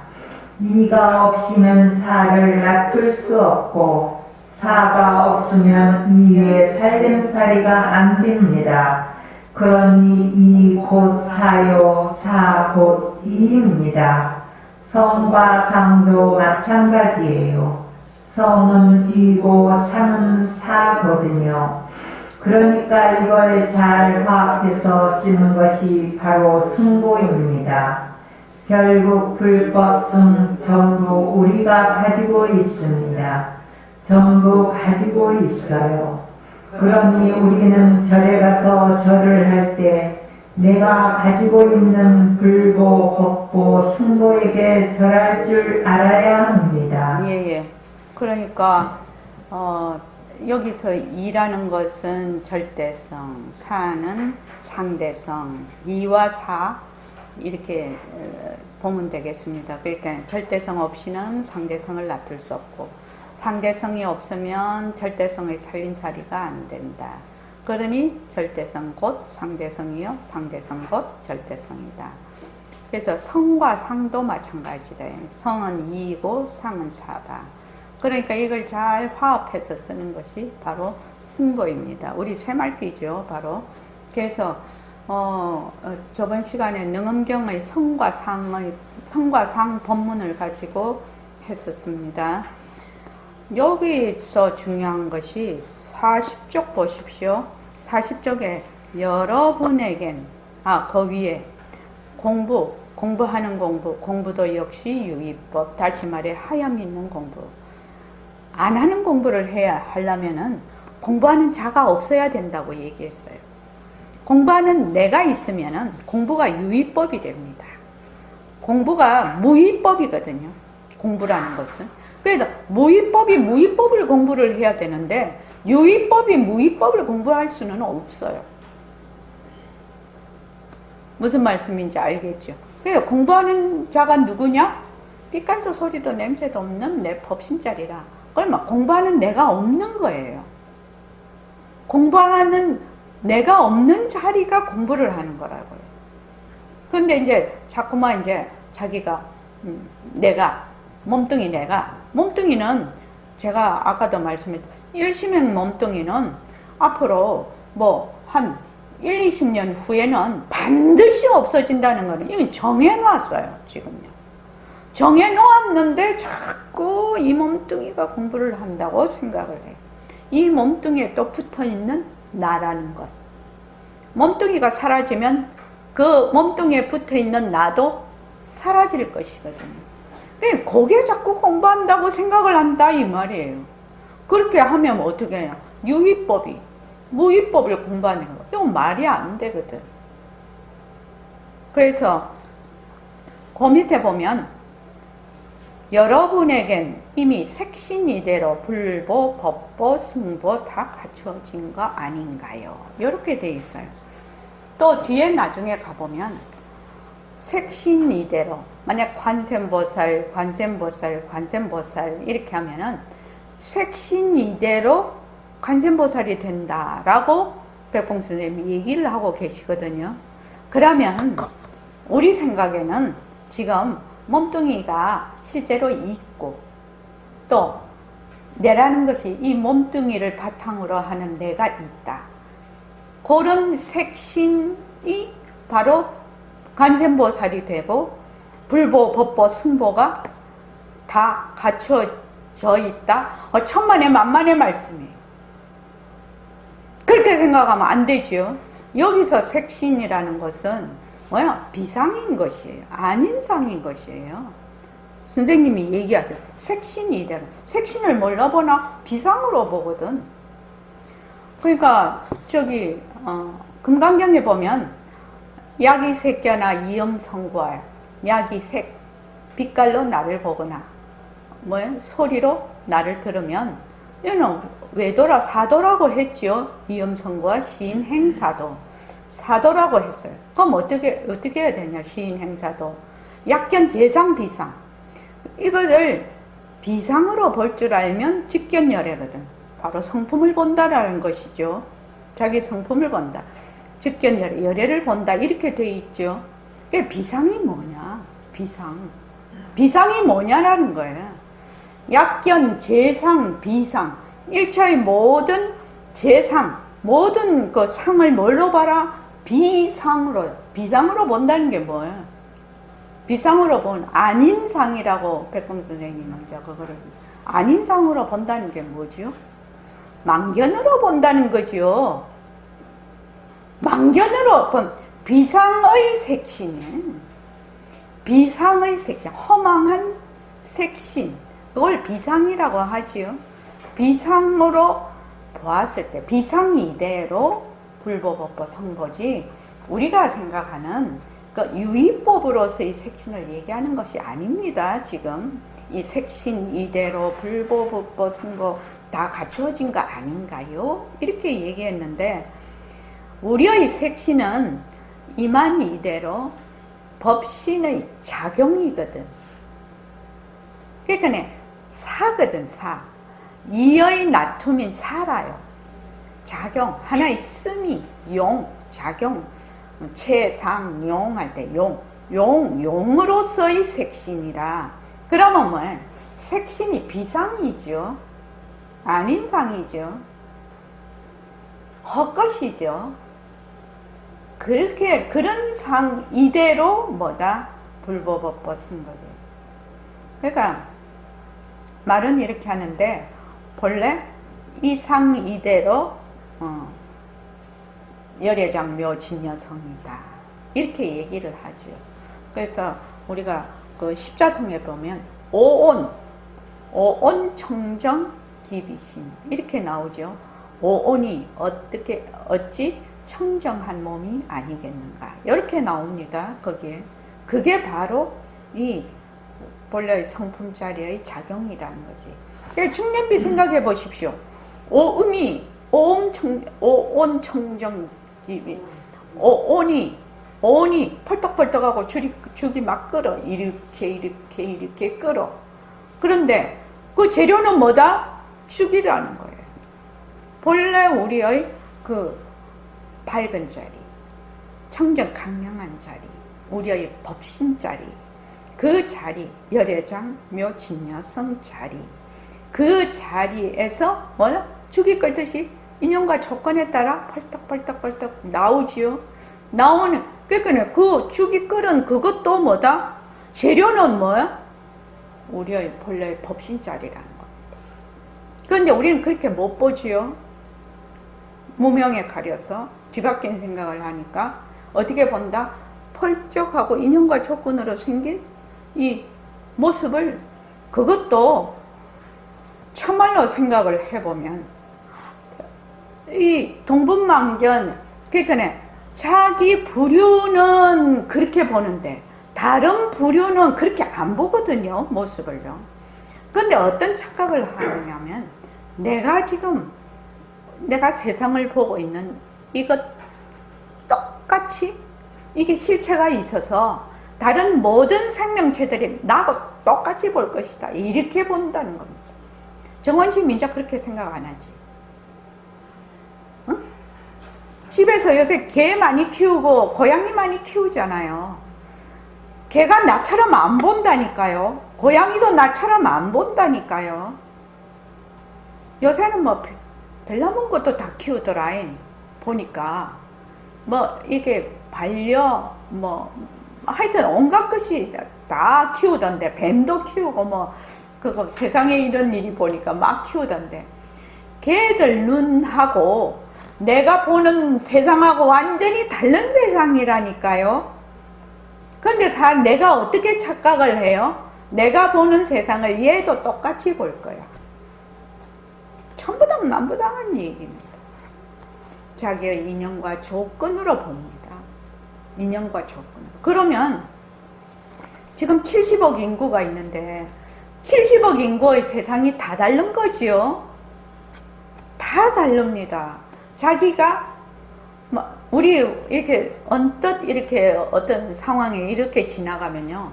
[SPEAKER 4] 이가 없이는 사를 놔둘 수 없고 사가 없으면 이의 살림살이가 안 됩니다. 그러니 이 곧 사요, 사 곧 이입니다. 성과 상도 마찬가지예요. 성은 이고 상은 사거든요. 그러니까 이걸 잘 화합해서 쓰는 것이 바로 승보입니다. 결국 불법승 전부 우리가 가지고 있습니다. 전부 가지고 있어요. 그러니 우리는 절에 가서 절을 할 때 내가 가지고 있는 불보, 법보, 승보에게 절할 줄 알아야 합니다.
[SPEAKER 1] 예. 그러니까 여기서 이라는 것은 절대성, 사는 상대성, 이와 사 이렇게 보면 되겠습니다. 그러니까 절대성 없이는 상대성을 놔둘 수 없고 상대성이 없으면 절대성의 살림살이가 안 된다. 그러니 절대성 곧 상대성이요, 상대성 곧 절대성이다. 그래서 성과 상도 마찬가지다. 성은 이이고 상은 사다. 그러니까 이걸 잘 화합해서 쓰는 것이 바로 승보입니다. 우리 새말귀죠, 바로. 그래서 저번 시간에 능엄경의 성과 상 법문을 가지고 했었습니다. 여기서 중요한 것이 40쪽 보십시오. 40쪽에 여러분에겐 그 위에 공부하는 공부도 역시 유의법, 다시 말해 하염 있는 공부. 안 하는 공부를 하려면은 공부하는 자가 없어야 된다고 얘기했어요. 공부하는 내가 있으면은 공부가 유의법이 됩니다. 공부가 무의법이거든요. 공부라는 것은. 그래서 무의법을 공부를 해야 되는데 유의법이 무의법을 공부할 수는 없어요. 무슨 말씀인지 알겠죠? 그래서 공부하는 자가 누구냐? 빛깔도 소리도 냄새도 없는 내 법신자리라. 그러면 공부하는 내가 없는 거예요. 공부하는 내가 없는 자리가 공부를 하는 거라고요. 근데 이제 자꾸만 이제 자기가 몸뚱이는 제가 아까도 말씀했던 일심행 몸뚱이는 앞으로 한 1, 20년 후에는 반드시 없어진다는 거는 이건 정해놨어요, 지금요. 정해놓았는데 자꾸 이 몸뚱이가 공부를 한다고 생각을 해요. 이 몸뚱이에 또 붙어있는 나라는 것. 몸뚱이가 사라지면 그 몸뚱이에 붙어 있는 나도 사라질 것이거든요. 거기에 자꾸 공부한다고 생각을 한다 이 말이에요. 그렇게 하면 어떻게 해요? 유의법이 무의법을 공부하는 거. 이건 말이 안 되거든. 그래서 그 밑에 보면 여러분에겐 이미 색신이대로 불보, 법보, 승보 다 갖추어진 거 아닌가요? 이렇게 돼 있어요. 또 뒤에 나중에 가보면 색신이대로 만약 관세음보살, 관세음보살, 관세음보살 이렇게 하면은 색신이대로 관세음보살이 된다라고 백봉 선생님이 얘기를 하고 계시거든요. 그러면 우리 생각에는 지금 몸뚱이가 실제로 있고 또 내라는 것이 이 몸뚱이를 바탕으로 하는 내가 있다. 그런 색신이 바로 관세음보살이 되고 불보, 법보, 승보가 다 갖춰져 있다. 천만의 만만의 말씀이에요. 그렇게 생각하면 안 되죠. 여기서 색신이라는 것은 뭐야? 비상인 것이에요. 아닌상인 것이에요. 선생님이 얘기하세요. 색신이 이대로. 색신을 뭘로 보나? 비상으로 보거든. 그러니까 저기 금강경에 보면 야기색견나 이염성구알 야기색 빛깔로 나를 보거나 뭐야? 소리로 나를 들으면 얘는 외도라 사도라고 했지요. 이염성구와 시인 행사도 사도라고 했어요. 그럼 어떻게 해야 되냐? 시인 행사도 약견 재상 비상 이거를 비상으로 볼 줄 알면 직견열애거든. 바로 성품을 본다라는 것이죠. 자기 성품을 본다. 직견열애, 열애를 본다 이렇게 돼 있죠. 그게 비상이 뭐냐? 비상이 뭐냐라는 거예요. 약견, 재상, 비상 1차의 모든 재상, 모든 그 상을 뭘로 봐라? 비상으로 본다는 게 뭐예요? 비상으로 본 안인상이라고 백봉 선생님은 그거를 안인상으로 본다는 게 뭐죠? 망견으로 본다는 거죠. 망견으로 본 비상의 색신은 비상의 색신, 허망한 색신, 그걸 비상이라고 하지요. 비상으로 보았을 때 비상이 이대로 불보법보 성보지 우리가 생각하는 그 유의법으로서의 색신을 얘기하는 것이 아닙니다. 지금 이 색신 이대로 불보법보 성보 다 갖추어진 거 아닌가요? 이렇게 얘기했는데 우리의 색신은 이만 이대로 법신의 작용이거든. 그러니까 사거든. 사 이의 나툼인 사라요. 작용, 하나의 쓰미, 용, 작용, 채상, 용 할 때 용으로서의 색신이라. 그러면 뭐야? 색신이 비상이죠. 안인상이죠. 헛것이죠. 그런 상 이대로 뭐다? 불보법보 쓴 거죠. 그러니까 말은 이렇게 하는데 본래 이 상 이대로 열애장묘 진여성이다 이렇게 얘기를 하죠. 그래서 우리가 그 십자성에 보면 오온 청정 기비신 이렇게 나오죠. 오온이 어찌 청정한 몸이 아니겠는가 이렇게 나옵니다. 거기에 그게 바로 이 본래의 성품 자리의 작용이라는 거지. 그러니까 중년비 생각해 보십시오. 오음이 오온 청정 기비 오온이 펄떡펄떡하고 죽이 막 끓어. 이렇게 끓어. 그런데 그 재료는 뭐다? 죽이라는 거예요. 본래 우리의 그 밝은 자리, 청정 강명한 자리, 우리의 법신 자리, 그 자리, 열애장, 묘, 진여성 자리, 그 자리에서 뭐야? 죽이 끓듯이 인연과 조건에 따라 펄떡 나오지요. 그러니까 그 죽이 끓은 그것도 뭐다? 재료는 뭐야? 우리의 본래의 법신 자리라는 겁니다. 그런데 우리는 그렇게 못 보지요. 무명에 가려서 뒤바뀐 생각을 하니까 어떻게 본다? 펄쩍하고 인형과 조건으로 생긴 이 모습을, 그것도 참말로 생각을 해보면 이 동분망견, 그러니까 자기 부류는 그렇게 보는데 다른 부류는 그렇게 안 보거든요, 모습을요. 근데 어떤 착각을 하냐면, 내가 지금 내가 세상을 보고 있는 이것 똑같이 이게 실체가 있어서 다른 모든 생명체들이 나하고 똑같이 볼 것이다, 이렇게 본다는 겁니다. 정원식 민자 그렇게 생각 안 하지? 응? 집에서 요새 개 많이 키우고 고양이 많이 키우잖아요. 개가 나처럼 안 본다니까요. 고양이도 나처럼 안 본다니까요. 요새는 뭐 별나문 것도 다 키우더라. 보니까 뭐 이게 반려 뭐 하여튼 온갖 것이 다 키우던데, 뱀도 키우고 뭐 그거 세상에 이런 일이 보니까 막 키우던데, 걔들 눈하고 내가 보는 세상하고 완전히 다른 세상이라니까요. 근데 내가 어떻게 착각을 해요? 내가 보는 세상을 얘도 똑같이 볼 거야. 천부당 만부당한 얘기입니다. 자기의 인연과 조건으로 봅니다. 인연과 조건으로. 그러면 지금 70억 인구가 있는데 70억 인구의 세상이 다 다른 거지요. 다 다릅니다. 자기가 우리 이렇게 언뜻 이렇게 어떤 상황에 이렇게 지나가면요,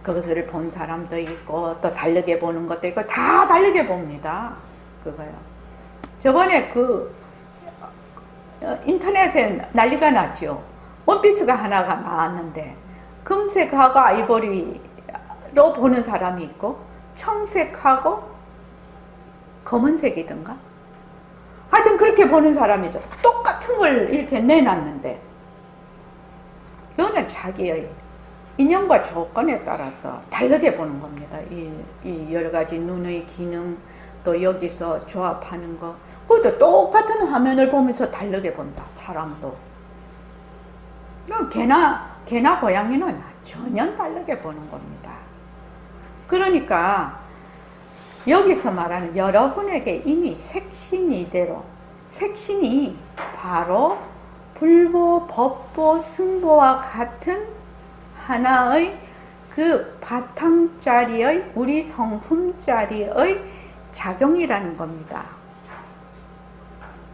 [SPEAKER 1] 그것을 본 사람도 있고 또 다르게 보는 것도 있고 다 다르게 봅니다. 그거요. 저번에 그 인터넷에 난리가 났죠. 원피스가 하나가 나왔는데 금색하고 아이보리로 보는 사람이 있고 청색하고 검은색이던가, 하여튼 그렇게 보는 사람이죠. 똑같은 걸 이렇게 내놨는데, 이거는 자기의 인연과 조건에 따라서 다르게 보는 겁니다. 이 여러 가지 눈의 기능, 또 여기서 조합하는 거, 그것도 똑같은 화면을 보면서 다르게 본다, 사람도. 개나 고양이는 전혀 다르게 보는 겁니다. 그러니까 여기서 말하는 여러분에게 이미 색신이대로, 색신이 바로 불보, 법보, 승보와 같은 하나의 그 바탕짜리의, 우리 성품짜리의 작용이라는 겁니다.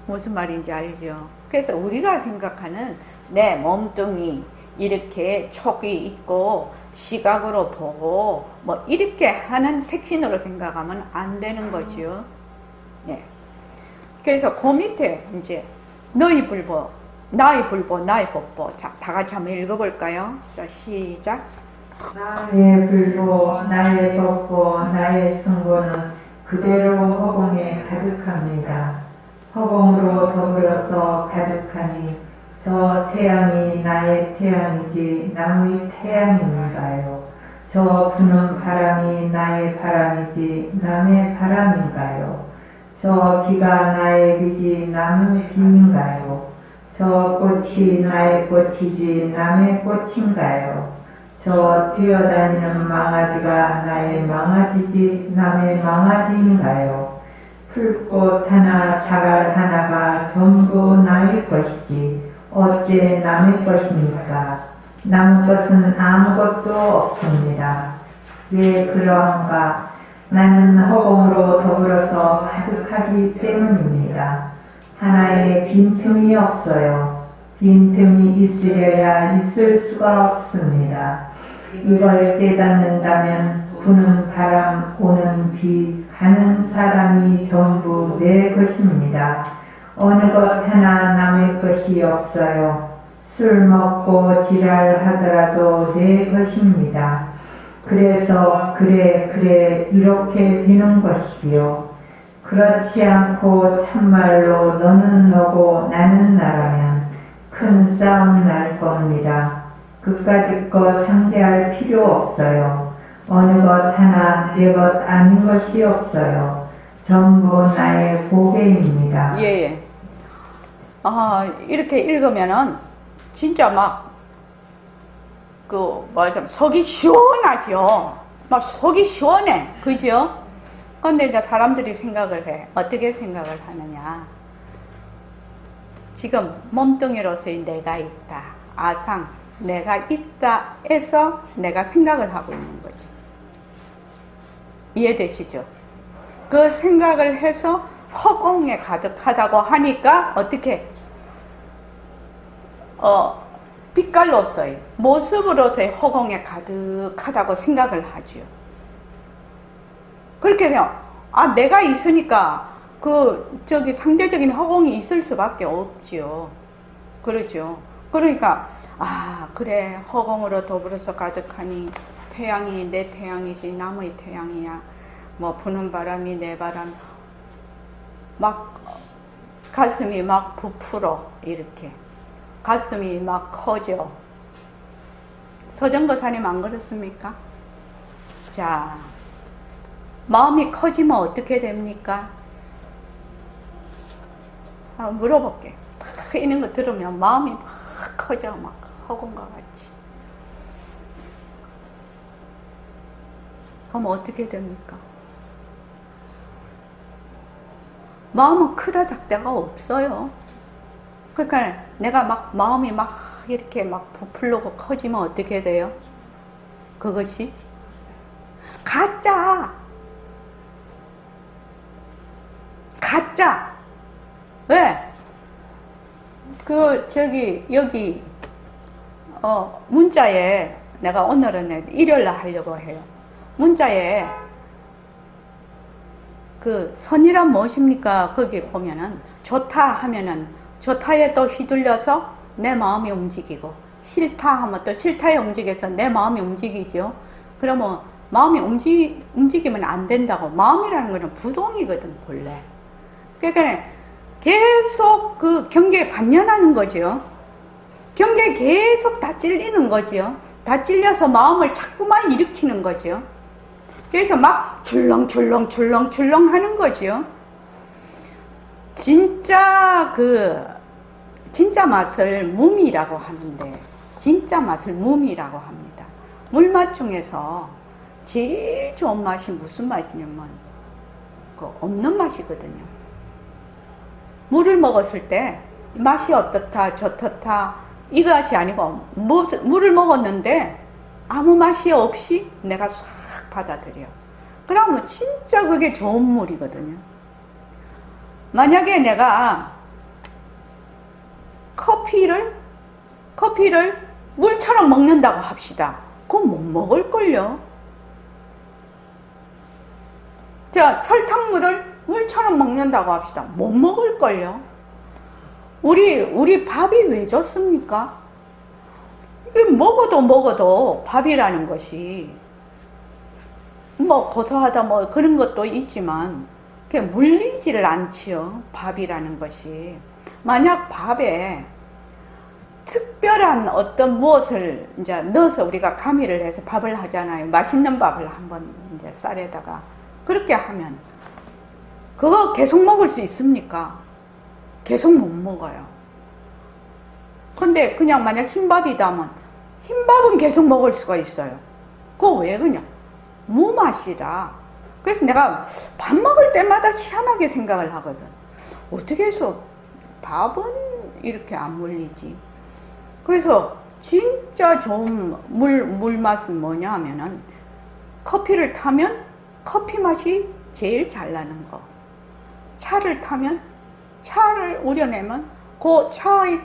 [SPEAKER 1] 무슨 말인지 알죠? 그래서 우리가 생각하는 내 몸뚱이 이렇게 촉이 있고 시각으로 보고 뭐 이렇게 하는 색신으로 생각하면 안 되는 거지요. 네. 그래서 그 밑에 이제 너희 불보, 나의 불보, 나의 법보. 자, 다 같이 한번 읽어볼까요? 자, 시작.
[SPEAKER 4] 나의 불보, 나의 법보, 나의 승보는 그대로 허공에 가득합니다. 허공으로 더불어서 가득하니 저 태양이 나의 태양이지 남의 태양인가요? 저 부는 바람이 나의 바람이지 남의 바람인가요? 저 비가 나의 비지 남의 비인가요? 저 꽃이 나의 꽃이지 남의 꽃인가요? 저 뛰어다니는 망아지가 나의 망아지지 남의 망아지인가요? 풀꽃 하나, 자갈 하나가 전부 나의 것이지 어째 남의 것입니까? 남의 것은 아무것도 없습니다. 왜 그러한가? 나는 허공으로 더불어서 가득하기 때문입니다. 하나의 빈틈이 없어요. 빈틈이 있으려야 있을 수가 없습니다. 이걸 깨닫는다면 부는 바람, 오는 비, 가는 사람이 전부 내 것입니다. 어느 것 하나 남의 것이 없어요. 술 먹고 지랄하더라도 내 것입니다. 그래서 그래 이렇게 되는 것이지요. 그렇지 않고 참말로 너는 너고 나는 나라면 큰 싸움 날 겁니다. 그까짓 거 상대할 필요 없어요. 어느 것 하나 내 것 아닌 것이 없어요. 전부 나의 보배입니다.
[SPEAKER 1] 예. 이렇게 읽으면은 진짜 막 속이 시원하죠. 막 속이 시원해. 그죠? 근데 이제 사람들이 생각을 해. 어떻게 생각을 하느냐. 지금 몸뚱이로서의 내가 있다. 아상, 내가 있다 해서 내가 생각을 하고 있는 거지. 이해되시죠? 그 생각을 해서 허공에 가득하다고 하니까 어떻게 빛깔로서의 모습으로서의 허공에 가득하다고 생각을 하죠. 그렇게 해요. 아, 내가 있으니까 상대적인 허공이 있을 수밖에 없지요. 그렇죠. 그러니까 그래, 허공으로 더불어서 가득하니 태양이 내 태양이지 남의 태양이야. 뭐 부는 바람이 내 바람. 막 가슴이 막 부풀어. 이렇게 가슴이 막 커져. 서정거사님 안 그렇습니까? 자, 마음이 커지면 어떻게 됩니까? 물어볼게. 이런 거 들으면 마음이 막 커져. 막 허공과 같이. 그럼 어떻게 됩니까? 마음은 크다 작다가 없어요. 그러니까 내가 막 마음이 막 이렇게 막 부풀고 커지면 어떻게 돼요? 그것이 가짜. 왜? 여기 문자에 내가 오늘은 일요일날 하려고 해요. 문자에 선이란 무엇입니까? 거기 보면은 좋다 하면은 좋다에 또 휘둘려서 내 마음이 움직이고 싫다 하면 또 싫다에 움직여서 내 마음이 움직이죠. 그러면 마음이 움직이면 안 된다고. 마음이라는 거는 부동이거든 본래. 그러니까 계속 경계에 반연하는 거죠. 경계에 계속 다 찔리는 거죠. 다 찔려서 마음을 자꾸만 일으키는 거죠. 그래서 막 출렁출렁 하는 거죠. 진짜 맛을 무미라고 하는데, 진짜 맛을 무미라고 합니다. 물맛 중에서 제일 좋은 맛이 무슨 맛이냐면 없는 맛이거든요. 물을 먹었을 때 맛이 어떻다 저떻다 이것이 아니고 물을 먹었는데 아무 맛이 없이 내가 싹 받아들여. 그러면 진짜 그게 좋은 물이거든요. 만약에 내가 커피를 물처럼 먹는다고 합시다. 그건 못 먹을걸요. 자, 설탕물을 물처럼 먹는다고 합시다. 못 먹을걸요. 우리 밥이 왜 좋습니까? 이게 먹어도 밥이라는 것이 뭐 고소하다 뭐 그런 것도 있지만 그게 물리지를 않지요. 밥이라는 것이. 만약 밥에 특별한 어떤 무엇을 이제 넣어서 우리가 가미를 해서 밥을 하잖아요. 맛있는 밥을 한번 이제 쌀에다가 그렇게 하면 그거 계속 먹을 수 있습니까? 계속 못 먹어요. 근데 그냥 만약 흰밥이다면 흰밥은 계속 먹을 수가 있어요. 그거 왜 그냥 무맛이라. 그래서 내가 밥 먹을 때마다 희한하게 생각을 하거든. 어떻게 해서 밥은 이렇게 안 물리지? 그래서 진짜 좋은 물맛은 뭐냐 하면은 커피를 타면 커피 맛이 제일 잘 나는 거. 차를 타면 차를 우려내면 그 차의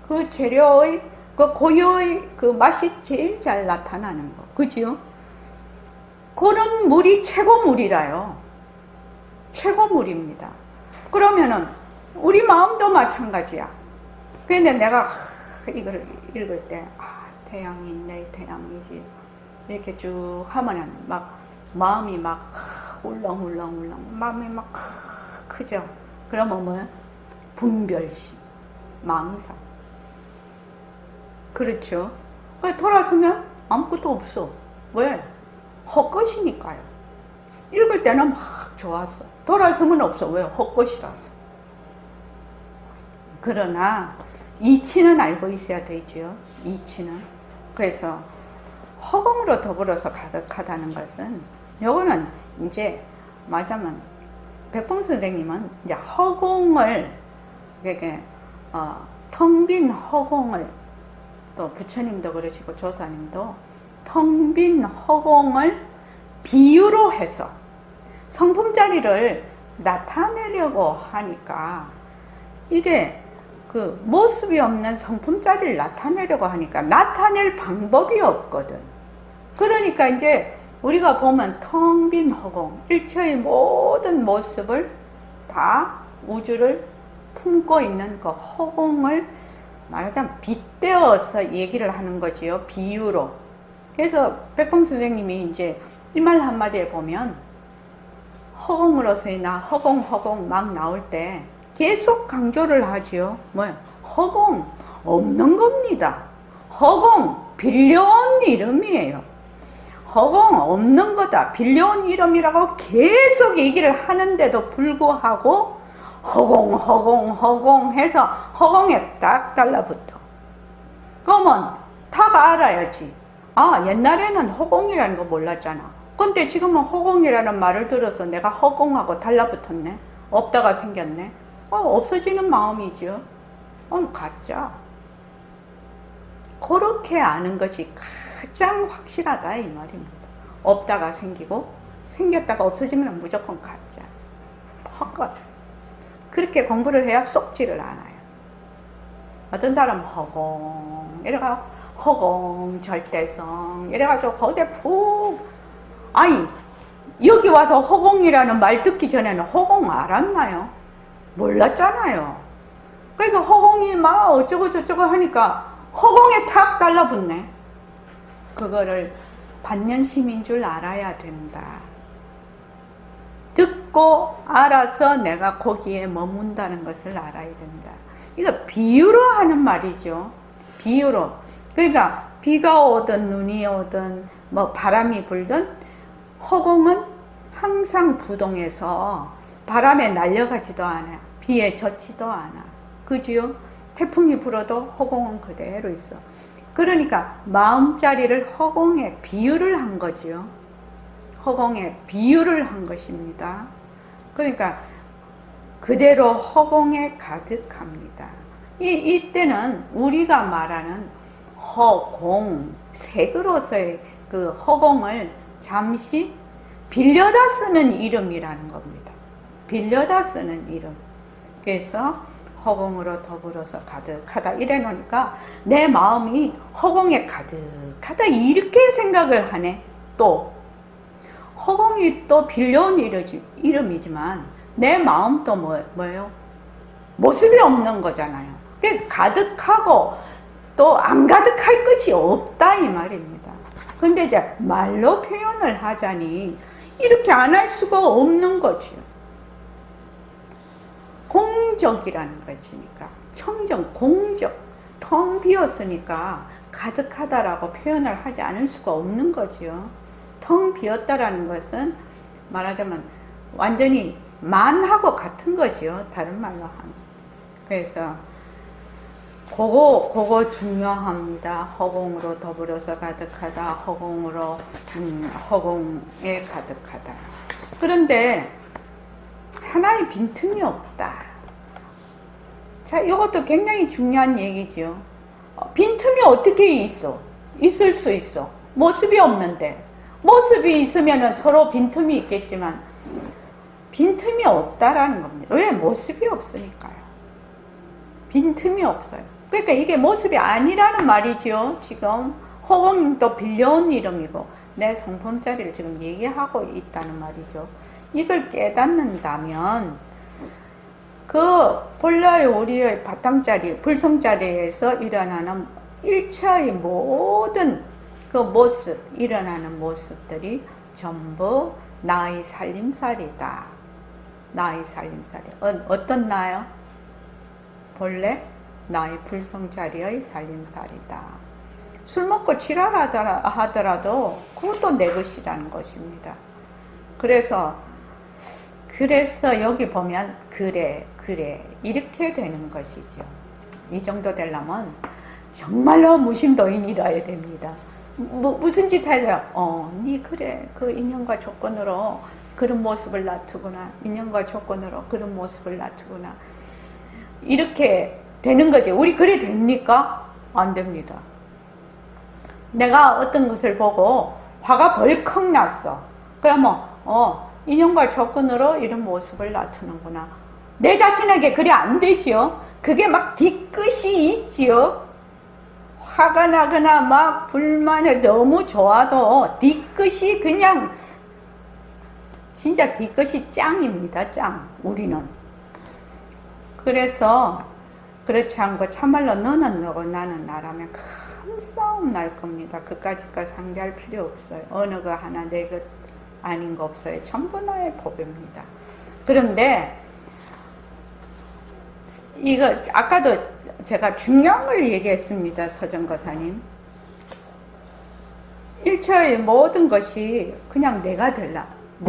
[SPEAKER 1] 그 재료의 그 고유의 그 맛이 제일 잘 나타나는 거. 그지요? 그런 물이 최고물이라요. 최고물입니다. 그러면은 우리 마음도 마찬가지야. 근데 내가 이걸 읽을 때 태양이 내 태양이지 이렇게 쭉 하면은 막 마음이 막 울렁울렁 마음이 막 크죠. 그러면 뭐야? 분별심, 망상. 그렇죠. 돌아서면 아무것도 없어. 왜? 헛것이니까요. 읽을 때는 막 좋았어. 돌아서면 없어. 왜? 헛것이라서. 그러나 이치는 알고 있어야 되죠. 이치는. 그래서 허공으로 더불어서 가득하다는 것은 요거는 이제 말하자면 백봉 선생님은 이제 허공을 이렇게 텅 빈 허공을, 또 부처님도 그러시고 조사님도 텅 빈 허공을 비유로 해서 성품자리를 나타내려고 하니까, 이게 그 모습이 없는 성품자리를 나타내려고 하니까 나타낼 방법이 없거든. 그러니까 이제 우리가 보면 텅 빈 허공, 일체의 모든 모습을 다 우주를 품고 있는 그 허공을 말하자면 빗대어서 얘기를 하는 거지요. 비유로. 그래서 백봉 선생님이 이제 이 말 한마디에 보면 허공으로서의 나, 허공 막 나올 때 계속 강조를 하지요. 뭐요? 허공 없는 겁니다. 허공 빌려온 이름이에요. 허공 없는 거다, 빌려온 이름이라고 계속 얘기를 하는데도 불구하고 허공 해서 허공에 딱 달라붙어. 그러면 다 알아야지. 아, 옛날에는 허공이라는 거 몰랐잖아. 근데 지금은 허공이라는 말을 들어서 내가 허공하고 달라붙었네. 없다가 생겼네. 없어지는 마음이죠. 가짜. 그렇게 아는 것이 가장 확실하다 이 말입니다. 없다가 생기고 생겼다가 없어지면 무조건 가짜. 헛것. 그렇게 공부를 해야 속지를 않아요. 어떤 사람 허공 이래가 허공 절대성 이래가지고 거기에 푹, 아니 여기 와서 허공이라는 말 듣기 전에는 허공 알았나요? 몰랐잖아요. 그래서 허공이 막 어쩌고 저쩌고 하니까 허공에 탁 달라붙네. 그거를 반년심인 줄 알아야 된다. 듣고 알아서 내가 거기에 머문다는 것을 알아야 된다. 이거 비유로 하는 말이죠. 비유로. 그러니까 비가 오든 눈이 오든 뭐 바람이 불든 허공은 항상 부동해서 바람에 날려가지도 않아. 비에 젖지도 않아. 그지요? 태풍이 불어도 허공은 그대로 있어. 그러니까 마음자리를 허공에 비유를 한 거지요. 허공에 비유를 한 것입니다. 그러니까 그대로 허공에 가득합니다. 이때는 우리가 말하는 허공, 색으로서의 그 허공을 잠시 빌려다 쓰는 이름이라는 겁니다. 빌려다 쓰는 이름. 그래서 허공으로 더불어서 가득하다 이래 놓으니까 내 마음이 허공에 가득하다 이렇게 생각을 하네. 또 허공이 또 빌려온 이름이지만 내 마음도 뭐예요? 모습이 없는 거잖아요. 가득하고 또 안 가득할 것이 없다 이 말입니다. 근데 이제 말로 표현을 하자니 이렇게 안 할 수가 없는 거지요. 공적이라는 것이니까, 청정, 공적, 텅 비었으니까 가득하다라고 표현을 하지 않을 수가 없는 거지요. 텅 비었다라는 것은 말하자면 완전히 만하고 같은 거지요. 다른 말로 하면. 그래서 그거 중요합니다. 허공으로 더불어서 가득하다. 허공으로 허공에 가득하다. 그런데 하나의 빈틈이 없다. 자, 이것도 굉장히 중요한 얘기죠. 빈틈이 어떻게 있어? 있을 수 있어. 모습이 없는데. 모습이 있으면 서로 빈틈이 있겠지만 빈틈이 없다라는 겁니다. 왜? 모습이 없으니까요. 빈틈이 없어요. 그러니까 이게 모습이 아니라는 말이죠. 지금 허공도 빌려온 이름이고 내 성품자리를 지금 얘기하고 있다는 말이죠. 이걸 깨닫는다면 그 본来우리의 바탕자리, 불성자리에서 일어나는 일체의 모든 그 모습, 일어나는 모습들이 전부 나의 살림살이다. 나의 살림살이. 어떤 나요? 본래 나의 불성자리의 살림살이다. 술 먹고 지랄하더라도 그것도 내 것이라는 것입니다. 그래서 여기 보면 그래 이렇게 되는 것이죠. 이 정도 되려면 정말로 무심도인이라야 됩니다. 무슨 짓 하려? 니 그래 그 인연과 조건으로 그런 모습을 놔두구나. 인연과 조건으로 그런 모습을 놔두구나. 이렇게 되는 거지. 우리 그래 됩니까? 안 됩니다. 내가 어떤 것을 보고 화가 벌컥 났어. 그러면 인연과 조건으로 이런 모습을 놔두는구나. 내 자신에게 그래 안 되지요. 그게 막 뒤끝이 있지요. 화가 나거나 막 불만이 너무 좋아도 뒤끝이 그냥 진짜 뒤끝이 짱입니다. 짱. 우리는. 그래서 그렇지 않고 참말로 너는 너고 나는 나라면 큰 싸움 날 겁니다. 그까짓거 상대할 필요 없어요. 어느 거 하나 내 것 아닌 거 없어요. 전부 나의 복입니다. 그런데 이거 아까도 제가 중요한 걸 얘기했습니다. 서정거사님. 일처의 모든 것이 그냥 내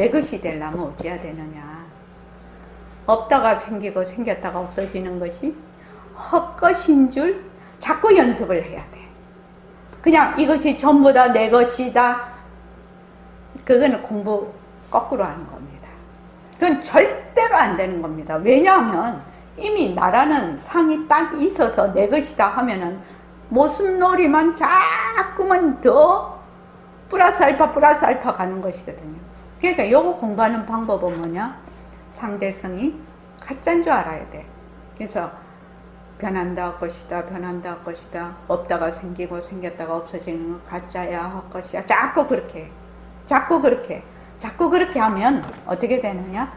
[SPEAKER 1] 것이 되려면 어찌해야 되느냐. 없다가 생기고 생겼다가 없어지는 것이 헛것인 줄 자꾸 연습을 해야 돼. 그냥 이것이 전부 다 내 것이다. 그거는 공부 거꾸로 하는 겁니다. 그건 절대로 안 되는 겁니다. 왜냐하면 이미 나라는 상이 딱 있어서 내 것이다 하면은 모순놀이만 자꾸만 더 플러스 알파 가는 것이거든요. 그러니까 요거 공부하는 방법은 뭐냐? 상대성이 가짜인 줄 알아야 돼. 그래서 변한다 할 것이다, 변한다 할 것이다, 없다가 생기고 생겼다가 없어지는 건 가짜야 할 것이야. 자꾸 그렇게 하면 어떻게 되느냐?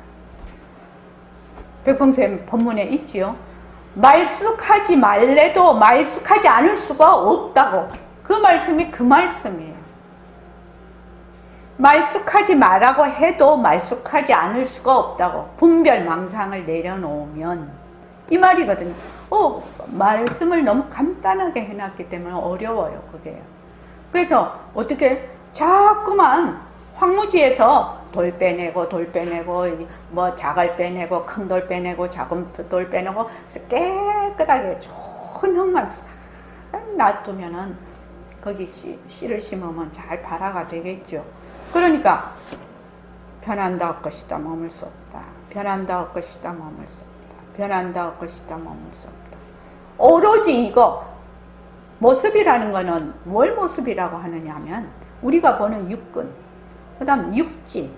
[SPEAKER 1] 백봉쌤 본문에 있지요. 말쑥하지 말래도 말쑥하지 않을 수가 없다고. 그 말씀이 그 말씀이에요. 말쑥하지 말라고 해도 말쑥하지 않을 수가 없다고. 분별망상을 내려놓으면 이 말이거든요. 말씀을 너무 간단하게 해놨기 때문에 어려워요. 그게. 그래서 어떻게 자꾸만 황무지에서 돌 빼내고 뭐 자갈 빼내고 큰 돌 빼내고 작은 돌 빼내고 깨끗하게 좋은 흙만 놔두면은 거기 씨를 심으면 잘 발화가 되겠죠. 그러니까 변한다 할 것이다 머물 수 없다. 변한다 할 것이다 머물 수 없다. 변한다 할 것이다 머물 수 없다. 오로지 이거 모습이라는 거는 뭘 모습이라고 하느냐 하면 우리가 보는 육근, 그 다음 육진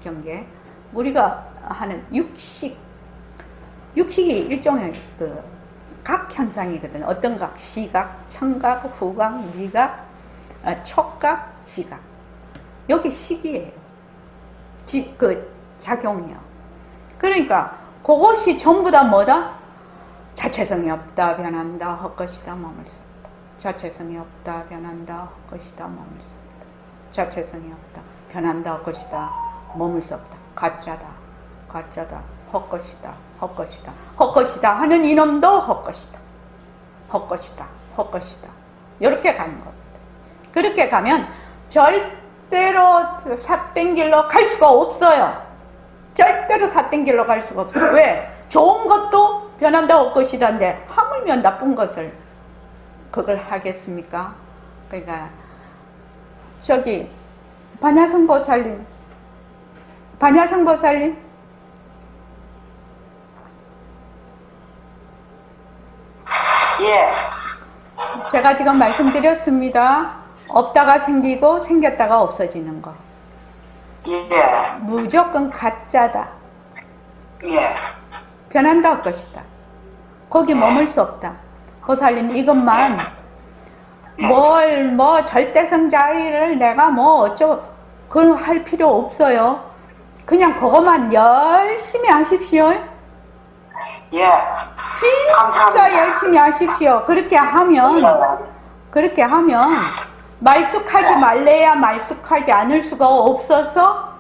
[SPEAKER 1] 경계, 우리가 하는 육식이 일종의 그 각 현상이거든요. 어떤 각? 시각, 청각, 후각, 미각, 촉각, 지각. 여기 식이에요. 작용이요. 그러니까 그것이 전부 다 뭐다? 자체성이 없다, 변한다, 헛것이다, 머물 수 없다. 자체성이 없다, 변한다, 헛것이다, 머물 수 없다. 자체성이 없다, 변한다, 헛것이다, 머물 수 없다. 가짜다, 헛것이다 하는 이놈도 헛것이다. 이렇게 가는 겁니다. 그렇게 가면 절대로 삿된 길로 갈 수가 없어요. 절대로 삿된 길로 갈 수가 없어요. 왜? 좋은 것도 변한다 헛것이다인데 하물며 나쁜 것을 그걸 하겠습니까? 그러니까 저기 반야성보살님
[SPEAKER 2] 예.
[SPEAKER 1] 제가 지금 말씀드렸습니다. 없다가 생기고 생겼다가 없어지는 거.
[SPEAKER 2] 예.
[SPEAKER 1] 무조건 가짜다.
[SPEAKER 2] 예.
[SPEAKER 1] 변한다 할 것이다. 거기 머물 수 없다. 보살님 이것만 절대성 자리를 내가 어쩌고 그건 할 필요 없어요. 그냥 그것만 열심히 하십시오.
[SPEAKER 2] 예.
[SPEAKER 1] 진짜
[SPEAKER 2] 감사합니다.
[SPEAKER 1] 열심히 하십시오. 그렇게 하면 말쑥하지 말래야 말쑥하지 않을 수가 없어서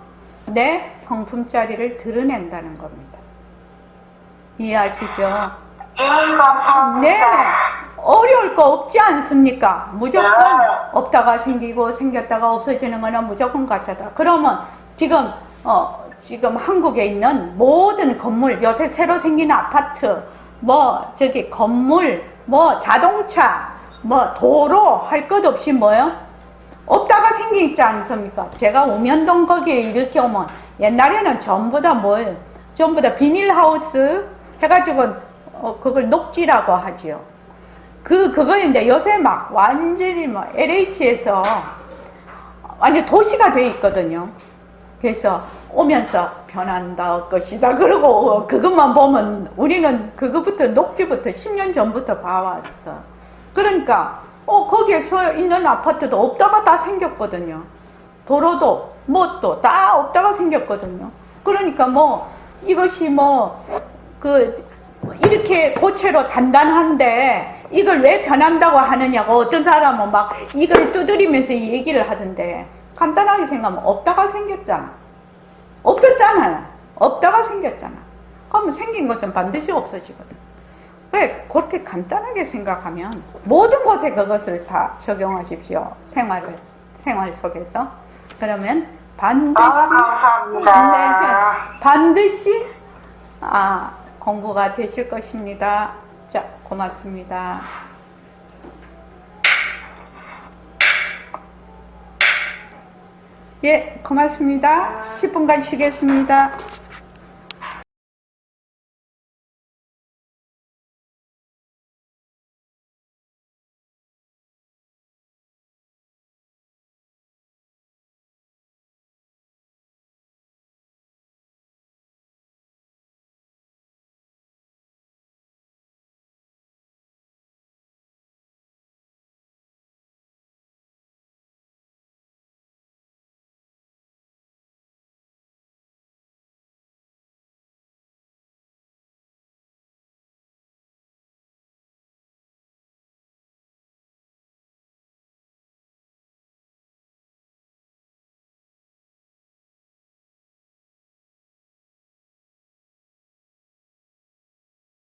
[SPEAKER 1] 내 성품자리를 드러낸다는 겁니다. 이해하시죠?
[SPEAKER 2] 감사합니다.
[SPEAKER 1] 네네. 어려울 거 없지 않습니까? 무조건 없다가 생기고 생겼다가 없어지는 거는 무조건 가짜다. 그러면 지금 한국에 있는 모든 건물, 요새 새로 생긴 아파트, 건물, 뭐 자동차, 뭐 도로 할 것 없이 뭐요? 없다가 생기지 않습니까? 제가 우면동 거기에 이렇게 오면 옛날에는 전부 다 뭘, 전부 다 비닐하우스 해가지고 그걸 녹지라고 하지요. 그거인데 요새 막 완전히 뭐 LH에서 완전 도시가 돼 있거든요. 그래서 오면서 변한다 것이다. 그러고 그것만 보면 우리는 그거부터 녹지부터 10년 전부터 봐왔어. 그러니까 거기에 서 있는 아파트도 없다가 다 생겼거든요. 도로도 뭣도 다 없다가 생겼거든요. 그러니까 뭐 이것이 이렇게 고체로 단단한데 이걸 왜 변한다고 하느냐고 어떤 사람은 막 이걸 두드리면서 얘기를 하던데, 간단하게 생각하면 없다가 생겼잖아. 없었잖아요. 없다가 생겼잖아. 그러면 생긴 것은 반드시 없어지거든. 왜 그렇게 간단하게 생각하면 모든 것에 그것을 다 적용하십시오. 생활 속에서. 그러면 반드시
[SPEAKER 2] 감사합니다.
[SPEAKER 1] 반드시 공부가 되실 것입니다. 자, 고맙습니다. 예, 고맙습니다. 10분간 쉬겠습니다.